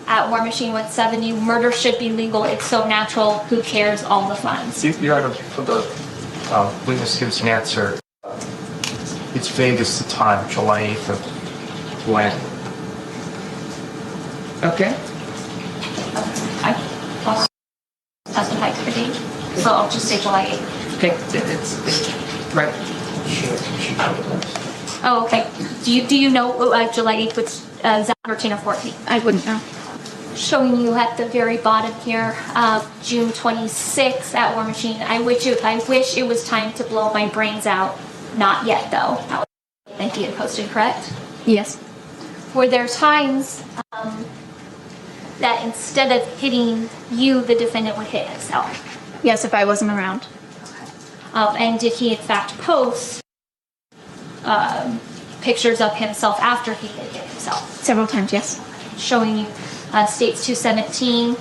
at War Machine 170. Murder should be legal. It's so natural. Who cares? All the funds. Your Honor, for the witness gives an answer. It's vague as the time, July 8th of when. Okay. I also specified the date, so I'll just say July 8th. Okay. It's right. Oh, okay. Do you know July 8th was 13 or 14? I wouldn't know. Showing you at the very bottom here, June 26th at War Machine. I wish it was time to blow my brains out. Not yet, though. That was that he had posted, correct? Yes. Were there times that instead of hitting you, the defendant would hit himself? Yes, if I wasn't around. And did he in fact post pictures of himself after he had hit himself? Several times, yes. Showing you States 217,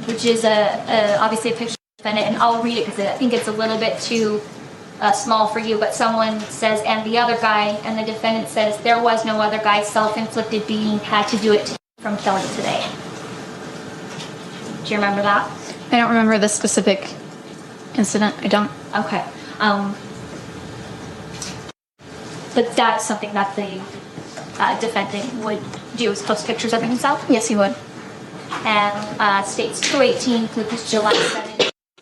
which is obviously a picture of the defendant, and I'll read it because I think it's a little bit too small for you, but someone says, and the other guy, and the defendant says, there was no other guy, self-inflicted beating, had to do it to from killing today. Do you remember that? I don't remember the specific incident. I don't. Okay. But that's something that the defendant would do, is post pictures of himself? Yes, he would. And States 218, which is July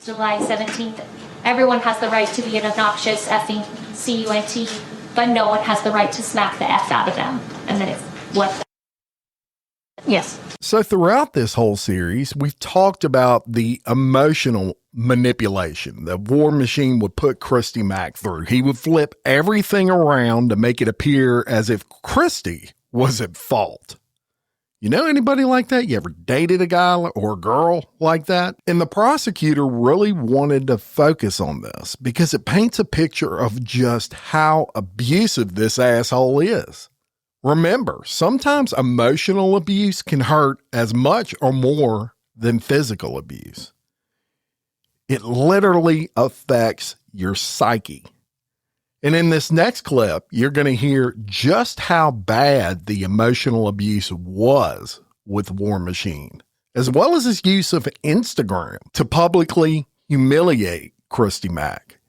17th. Everyone has the right to be an obnoxious effing cunt, but no one has the right to smack the F out of them. And then it's what? Yes. So throughout this whole series, we've talked about the emotional manipulation that War Machine would put Christy Mac through. He would flip everything around to make it appear as if Christy was at fault. You know anybody like that? You ever dated a guy or a girl like that? And the prosecutor really wanted to focus on this because it paints a picture of just how abusive this asshole is. Remember, sometimes emotional abuse can hurt as much or more than physical abuse. It literally affects your psyche. And in this next clip, you're going to hear just how bad the emotional abuse was with War Machine, as well as his use of Instagram to publicly humiliate Christy Mac.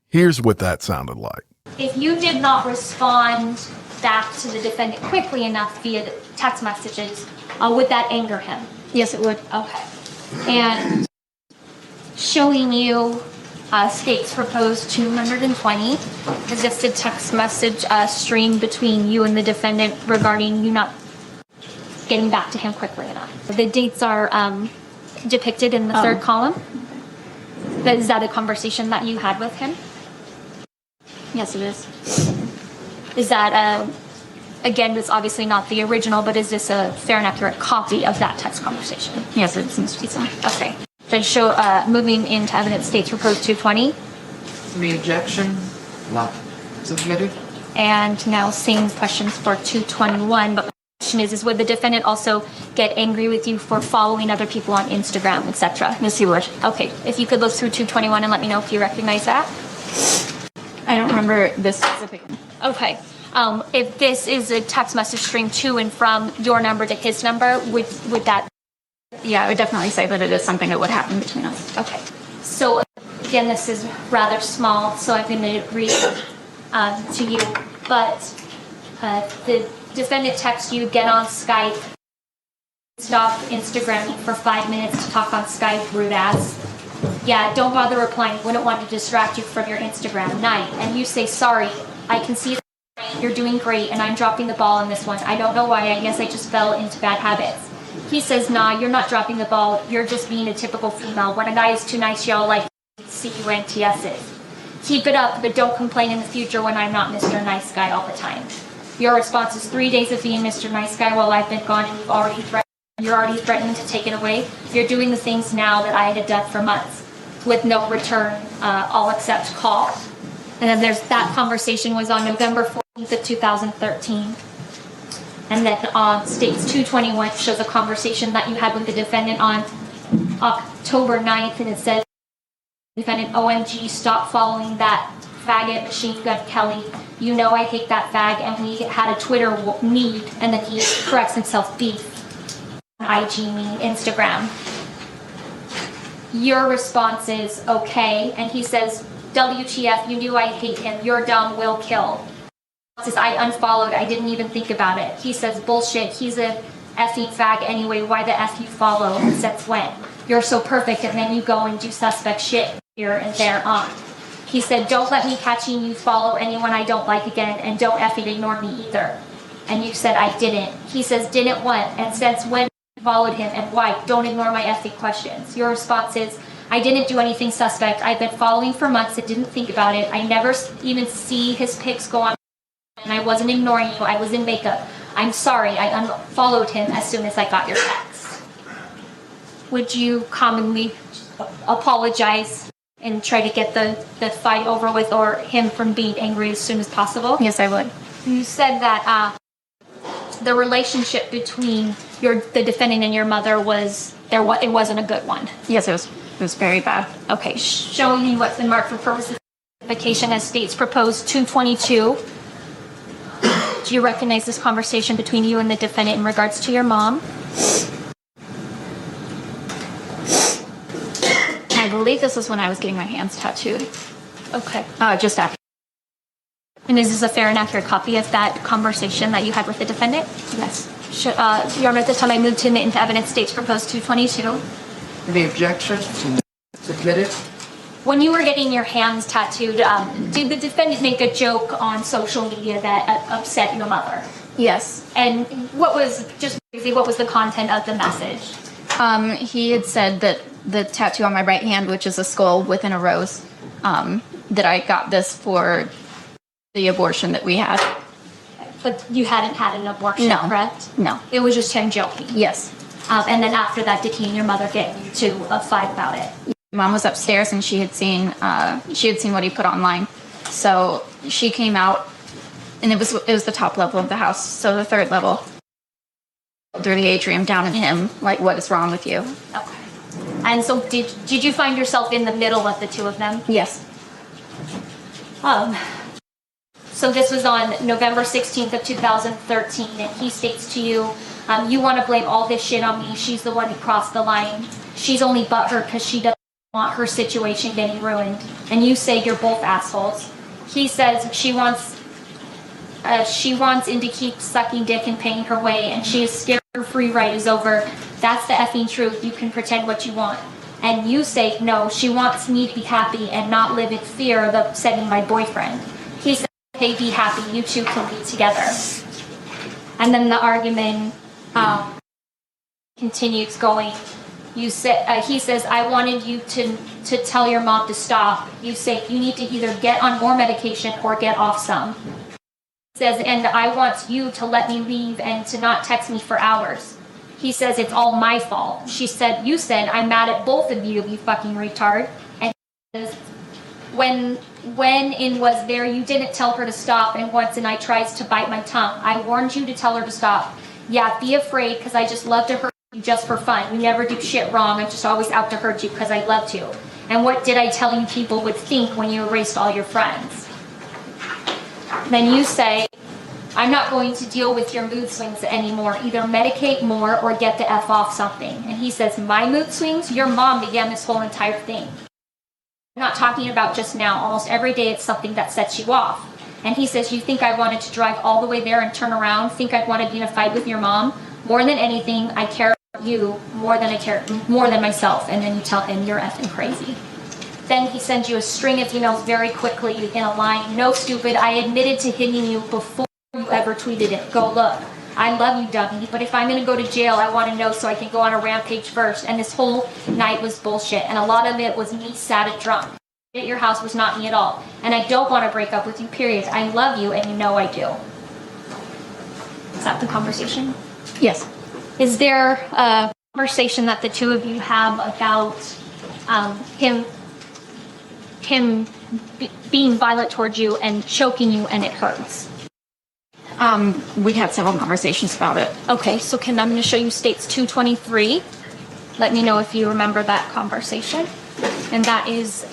Here's what that sounded like. If you did not respond back to the defendant quickly enough via text messages, would that anger him? Yes, it would. Okay. And showing you States proposed 220 is just a text message stream between you and the defendant regarding you not getting back to him quickly enough. The dates are depicted in the third column. Is that a conversation that you had with him? Yes, it is. Is that, again, this obviously not the original, but is this a fair and accurate copy of that text conversation? Yes, it seems to be so. Okay. Then show, moving into evidence states proposed 220. The objection not submitted. And now same questions for 221, but my question is would the defendant also get angry with you for following other people on Instagram, etc.? Yes, he would. Okay, if you could look through 221 and let me know if you recognize that. I don't remember this specific. Okay. If this is a text message string to and from your number to his number, would that? Yeah, I would definitely say that it is something that would happen between us. Okay. So again, this is rather small, so I'm going to read to you. But the defendant texts you, get on Skype, stop Instagram for 5 minutes to talk on Skype, rude ass. Yeah, don't bother replying. Wouldn't want to distract you from your Instagram night. And you say, sorry, I can see that you're doing great and I'm dropping the ball on this one. I don't know why. I guess I just fell into bad habits. He says, nah, you're not dropping the ball. You're just being a typical female. When a guy is too nice, y'all like CUNTSs. Keep it up, but don't complain in the future when I'm not Mr. Nice Guy all the time. Your response is 3 days of being Mr. Nice Guy while I've been gone and you're already threatening to take it away. You're doing the things now that I had done for months with no return, all except call. And then there's that conversation was on November 14th of 2013. And then states 221 shows a conversation that you had with the defendant on October 9th, and it says, defendant, OMG, stop following that faggot Machine Gun Kelly. You know I hate that fag, and we had a Twitter need, and then he corrects himself, beef. IG me, Instagram. Your response is, okay, and he says, WTF, you knew I hate him, you're dumb, will kill. Says, I unfollowed, I didn't even think about it. He says, bullshit, he's a effing fag anyway, why the F you follow, and since when? You're so perfect, and then you go and do suspect shit here and there on. He said, don't let me catching you follow anyone I don't like again, and don't effing ignore me either. And you said, I didn't. He says, didn't what? And since when you followed him, and why? Don't ignore my effing questions. Your response is, I didn't do anything suspect. I've been following for months and didn't think about it. I never even see his pics go on, and I wasn't ignoring you. I was in makeup. I'm sorry. I unfollowed him as soon as I got your text. Would you commonly apologize and try to get the fight over with, or him from being angry as soon as possible? Yes, I would. You said that the relationship between the defendant and your mother was it wasn't a good one. Yes, it was very bad. Okay, showing you what's been marked for purposes of identification as states proposed 222. Do you recognize this conversation between you and the defendant in regards to your mom? I believe this was when I was getting my hands tattooed. Okay. Just after. And is this a fair and accurate copy of that conversation that you had with the defendant? Yes. Your Honor, at the time I moved to admit into evidence, states proposed 222. The objection submitted. When you were getting your hands tattooed, did the defendant make a joke on social media that upset your mother? Yes. And what was the content of the message? He had said that the tattoo on my right hand, which is a skull within a rose, that I got this for the abortion that we had. But you hadn't had an abortion, No. correct? No. It was just him joking. Yes. And then after that, did he and your mother get into a fight about it? Mom was upstairs and she had seen what he put online. So she came out, and it was the top level of the house, so the third level. Through the atrium down at him, like, what is wrong with you? Okay. And so did you find yourself in the middle of the two of them? Yes. So this was on November 16th of 2013, and he states to you, you want to blame all this shit on me. She's the one who crossed the line. She's only butthurt because she doesn't want her situation getting ruined. And you say you're both assholes. He says she wants him to keep sucking dick and paying her way, and she is scared her free ride is over. That's the effing truth. You can pretend what you want. And you say, no, she wants me to be happy and not live in fear of upsetting my boyfriend. He says, okay, be happy. You two can be together. And then the argument continues going. He says, I wanted you to tell your mom to stop. You say, you need to either get on more medication or get off some. Says, and I want you to let me leave and to not text me for hours. He says, it's all my fault. She said, you said, I'm mad at both of you fucking retard. And he says, when in was there, you didn't tell her to stop, and once and I tries to bite my tongue. I warned you to tell her to stop. Yeah, be afraid, because I just love to hurt you just for fun. You never do shit wrong. I'm just always out to hurt you because I love to. And what did I tell you people would think when you erased all your friends? Then you say, I'm not going to deal with your mood swings anymore. Either medicate more or get the F off something. And he says, my mood swings? Your mom began this whole entire thing. I'm not talking about just now. Almost every day it's something that sets you off. And he says, you think I wanted to drive all the way there and turn around? Think I'd want to be in a fight with your mom? More than anything, I care about you more than myself. And then you tell him you're effing crazy. Then he sends you a string of emails very quickly in a line. No, stupid, I admitted to hitting you before you ever tweeted it. Go look. I love you, Dougie, but if I'm going to go to jail, I want to know so I can go on a rampage first. And this whole night was bullshit, and a lot of it was me sad and drunk. At your house was not me at all. And I don't want to break up with you, period. I love you, and you know I do. Is that the conversation? Yes. Is there a conversation that the two of you have about him being violent towards you and choking you and it hurts? We had several conversations about it. Okay, so I'm going to show you states 223. Let me know if you remember that conversation. And that is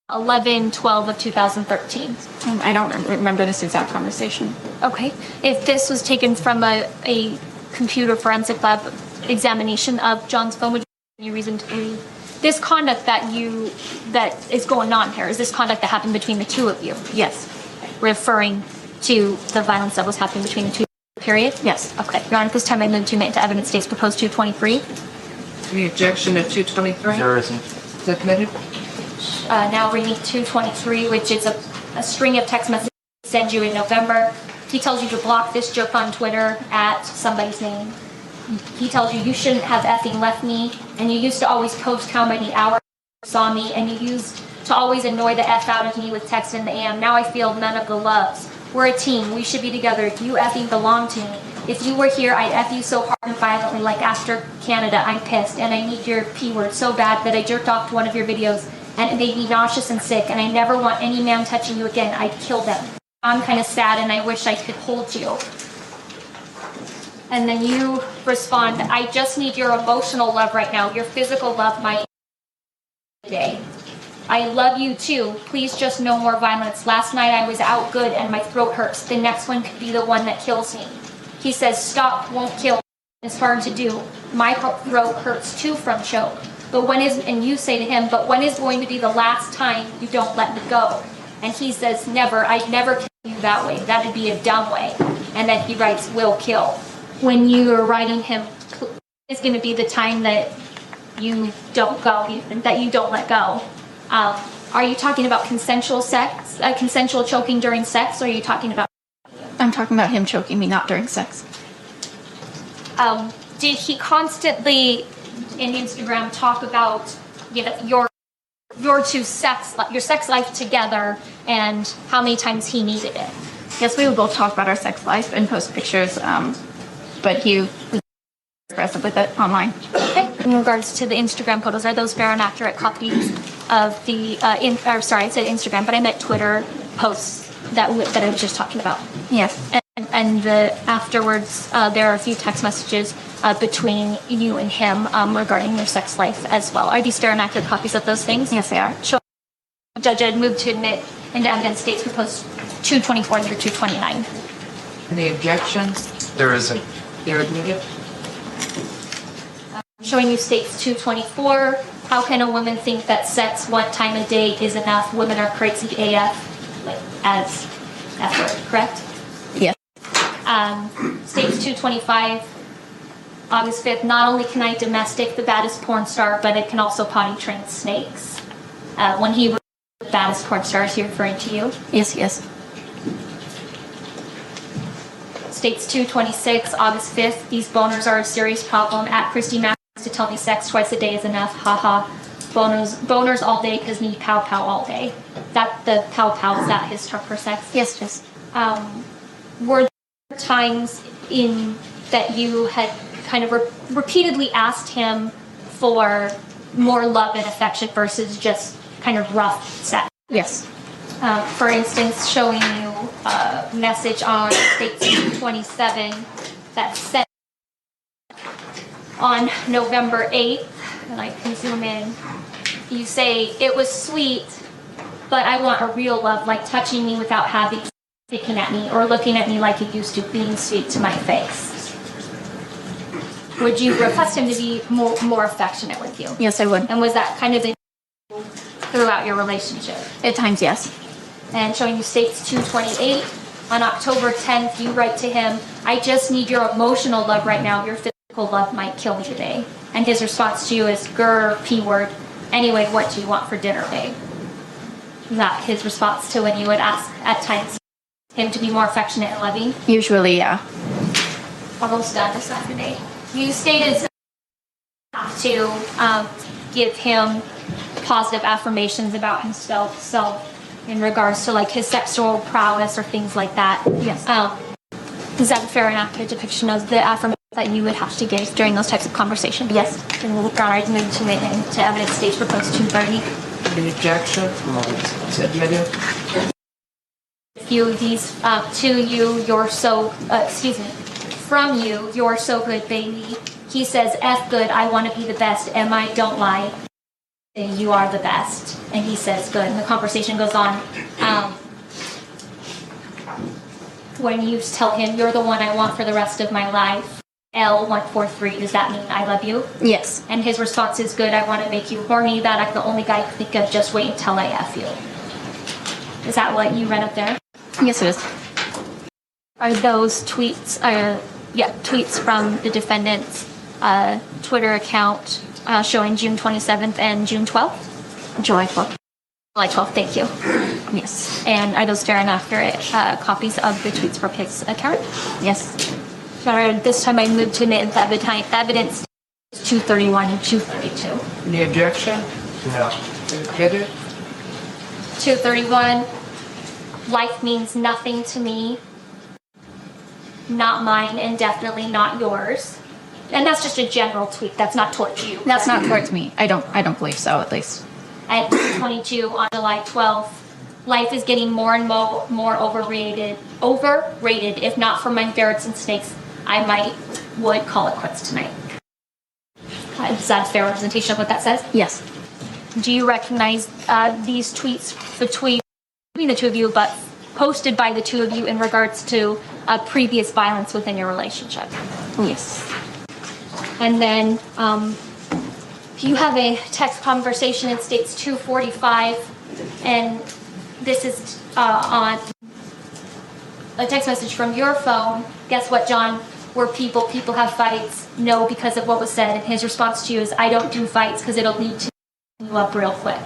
11/12 of 2013. I don't remember this exact conversation. Okay. If this was taken from a computer forensic lab examination of John's phone, would you have any reason to believe this conduct that is going on here? Is this conduct that happened between the two of you? Yes. Referring to the violence that was happening between the two, period? Yes. Okay. Your Honor, at this time I move to admit into evidence states proposed 223. Any objection to 223? There isn't. Is that admitted? Now reading 223, which is a string of text messages he sent you in November. He tells you to block this jerk on Twitter at somebody's name. He tells you you shouldn't have effing left me, and you used to always post how many hours you saw me, and you used to always annoy the F out of me with text in the AM. Now I feel none of the loves. We're a team. We should be together. You effing belong to me. If you were here, I'd F you so hard and violently like after Canada. I'm pissed, and I need your P word so bad that I jerked off to one of your videos, and it made me nauseous and sick, and I never want any man touching you again. I'd kill them. I'm kind of sad, and I wish I could hold you. And then you respond, I just need your emotional love right now. Your physical love might today. I love you too. Please just no more violence. Last night I was out good and my throat hurts. The next one could be the one that kills me. He says, stop, won't kill. It's hard to do. My throat hurts too from choke. But and you say to him, but when is going to be the last time you don't let me go? And he says, never. I'd never kill you that way. That'd be a dumb way. And then he writes, will kill. When you're writing him, it's going to be the time that you don't go, that you don't let go. Are you talking about consensual sex, consensual choking during sex, or are you talking about? I'm talking about him choking me, not during sex. Did he constantly in Instagram talk about your your sex life together and how many times he needed it? Yes, we would both talk about our sex life and post pictures, but he was aggressive with it online. Okay. In regards to the Instagram photos, are those fair and accurate copies of the, I said Instagram, but I meant Twitter posts that I was just talking about? Yes. And afterwards, there are a few text messages between you and him regarding your sex life as well. Are these fair and accurate copies of those things? Yes, they are. Sure. Judge, I'd move to admit into evidence states proposed 224 through 229. Any objections? There isn't. They're admitted. Showing you states 224. How can a woman think that sex one time a day is enough? Women are crazy AF, as F-word, correct? Yes. States 225. August 5th, not only can I domestic the baddest porn star, but it can also potty train snakes. When he was the baddest porn star, is he referring to you? Yes, yes. States 226, August 5th, these boners are a serious problem. At Christy Mac to tell me sex twice a day is enough. Haha. Boners all day because need pow pow all day. That the pow pow, is that his term for sex? Yes, yes. were there times in that you had kind of repeatedly asked him for more love and affection versus just kind of rough sex? Yes. For instance, showing you a message on State 27 that said on November 8th, and I can zoom in, you say, "It was sweet, but I want a real love, like touching me without having looking at me or looking at me like you used to, being sweet to my face." Would you request him to be more affectionate with you? Yes, I would. And was that kind of the throughout your relationship? At times, yes. And showing you States 228, on October 10th, you write to him, "I just need your emotional love right now. Your physical love might kill me today." And his response to you is, "Grr, P word. Anyway, what do you want for dinner, babe?" Is that his response to when you would ask at times him to be more affectionate and loving? Usually, yeah. Almost done this Saturday. You stated you have to give him positive affirmations about himself in regards to like his sexual prowess or things like that. Yes. Is that a fair and accurate depiction of the affirmation that you would have to give during those types of conversations? Yes. And we'll guard move to evidence stage proposed 230. Any objection from what was said the idea? Few of these to you, you're so from you, you're so good, baby. He says, "F good, I want to be the best. Am I? Don't lie. You are the best." And he says, "Good." And the conversation goes on. When you tell him, "You're the one I want for the rest of my life," L143, does that mean I love you? Yes. And his response is, "Good, I want to make you horny. That I'm the only guy I can think of. Just wait until I F you." Is that what you read up there? Yes, it is. Are those tweets, tweets from the defendant's Twitter account showing June 27th and June 12th? July 12th. July 12th, thank you. Yes. And are those fair and accurate copies of the Tweets for Pigs account? Yes. This time I moved to evidence 231 and 232. Any objection? No. Get it? 231, life means nothing to me, not mine, and definitely not yours. And that's just a general tweet. That's not towards you. That's not towards me. I don't believe so, at least. At 22 on July 12th, life is getting more and more overrated. If not for my ferrets and snakes, I would call it quits tonight. Is that a fair representation of what that says? Yes. Do you recognize these tweets between the two of you, but posted by the two of you in regards to previous violence within your relationship? Yes. And then you have a text conversation in States 245, and this is on a text message from your phone. Guess what, John? We're people have fights. No, because of what was said. And his response to you is, "I don't do fights because it'll lead to you up real quick."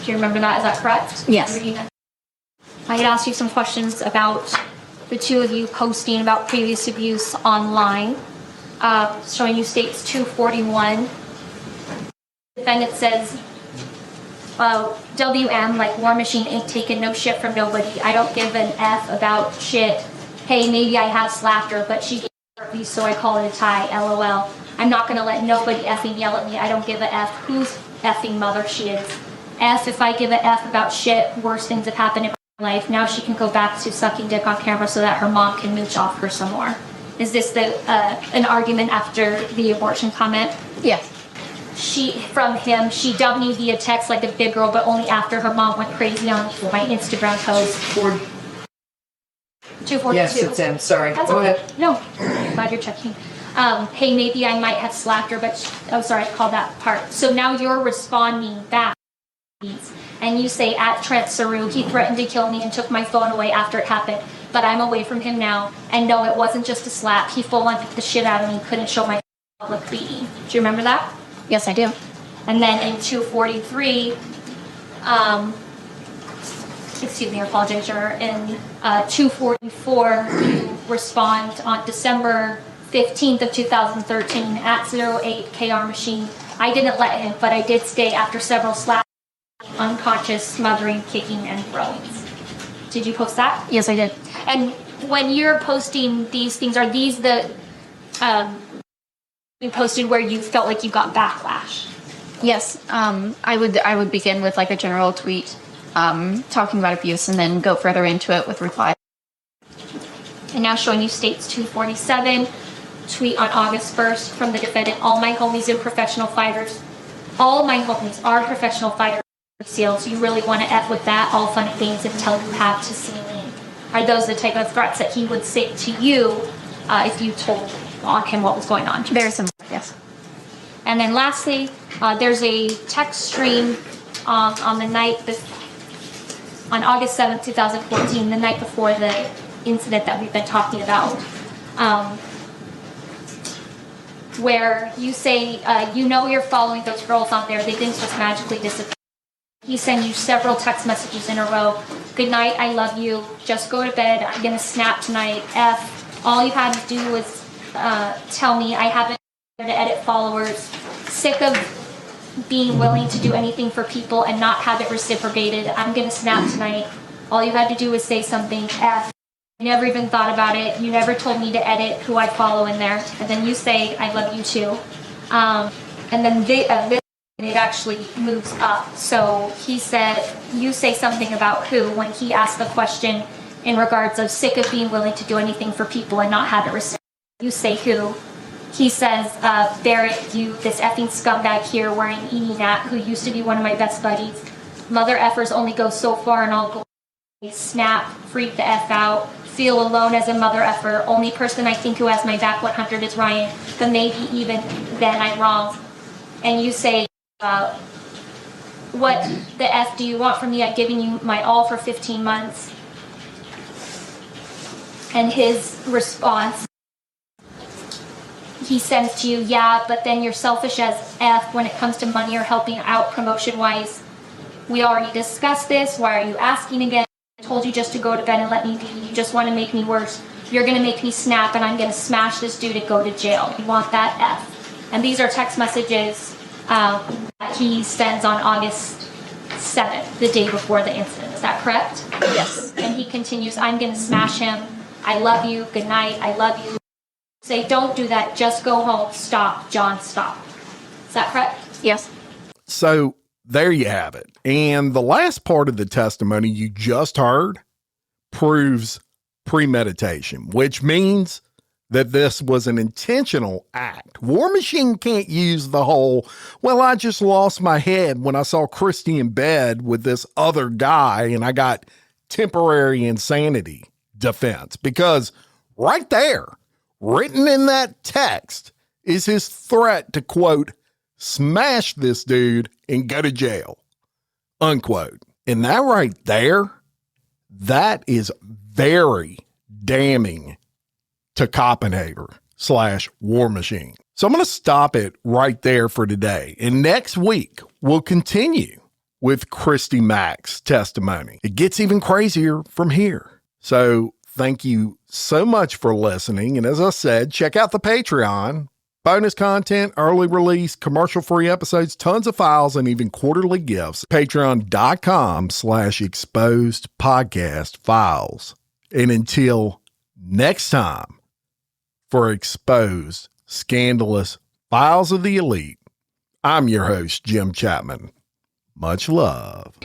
Do you remember that? Is that correct? Yes. I had asked you some questions about the two of you posting about previous abuse online, showing you States 241. The defendant says, "WM, like War Machine, ain't taking no shit from nobody. I don't give an F about shit. Hey, maybe I have slapped her, but she gave me, so I call it a tie, LOL. I'm not gonna let nobody effing yell at me. I don't give a F whose effing mother she is. F, if I give a F about shit, worse things have happened in my life. Now she can go back to sucking dick on camera so that her mom can mooch off her some more." Is this an argument after the abortion comment? Yes. She dubbed me via text like a big girl, but only after her mom went crazy on my Instagram post. 242. Yes, it's in. Sorry. That's Go okay. ahead. No, glad you're checking. Hey, maybe I might have slapped her, but sorry, I called that part. So now you're responding back, and you say, "At Trent Saru, he threatened to kill me and took my phone away after it happened, but I'm away from him now. And no, it wasn't just a slap. He full-on beat the shit out of me. Couldn't show my public beating." Do you remember that? Yes, I do. And then in 243, excuse me, I apologize, in 244, you respond on December 15th of 2013 at 08 KR Machine. "I didn't let him, but I did stay after several slaps, unconscious, smothering, kicking, and throwings." Did you post that? Yes, I did. And when you're posting these things, are these the you posted where you felt like you got backlash? Yes, I would begin with like a general tweet talking about abuse and then go further into it with replies. And now showing you states 247, tweet on August 1st from the defendant, all my homies are professional fighters. All my homies are professional fighters. SEALs, you really want to F with that, all fun and games until you have to see me. Are those the type of threats that he would say to you if you told on him what was going on? Very similar, yes. And then lastly, there's a text stream on the night, on August 7th, 2014, the night before the incident that we've been talking about, where you say, you're following those girls on there, they didn't just magically disappear. He sent you several text messages in a row. Good night, I love you, just go to bed, I'm gonna snap tonight, F. All you had to do was tell me I haven't to edit followers, sick of being willing to do anything for people and not have it reciprocated, I'm gonna snap tonight. All you had to do was say something, F. You never even thought about it, you never told me to edit who I follow in there, and then you say, I love you too. And then it actually moves up. So he said, you say something about who when he asked the question in regards of sick of being willing to do anything for people and not have it reciprocated. You say who. He says, Barrett, you, this effing scumbag here wearing Edie Nat, who used to be one of my best buddies. Mother effers only go so far and I'll go. Snap, freak the F out, feel alone as a mother effer. Only person I think who has my back 100 is Ryan, but maybe even then I'm wrong. And you say, what the F do you want from me? I've given you my all for 15 months. And his response, he sends to you, yeah, but then you're selfish as F when it comes to money or helping out promotion-wise. We already discussed this. Why are you asking again? I told you just to go to bed and let me be. You just want to make me worse. You're going to make me snap and I'm going to smash this dude and go to jail. You want that? F. And these are text messages that he sends on August 7th, the day before the incident. Is that correct? Yes. And he continues, I'm going to smash him. I love you. Good night. I love you. Say, don't do that. Just go home. Stop. John, stop. Is that correct? Yes. So there you have it. And the last part of the testimony you just heard proves premeditation, which means that this was an intentional act. War Machine can't use the whole, well, I just lost my head when I saw Christy in bed with this other guy and I got temporary insanity defense, because right there, written in that text, is his threat to, quote, smash this dude and go to jail, unquote. And that right there, that is very damning to Koppenhaver / War Machine. So I'm going to stop it right there for today. And next week, we'll continue with Christy Mac's testimony. It gets even crazier from here. So thank you so much for listening. And as I said, check out the Patreon. Bonus content, early release, commercial-free episodes, tons of files, and even quarterly gifts. Patreon.com/exposed podcast files. And until next time, for Exposed Scandalous Files of the Elite, I'm your host, Jim Chapman. Much love.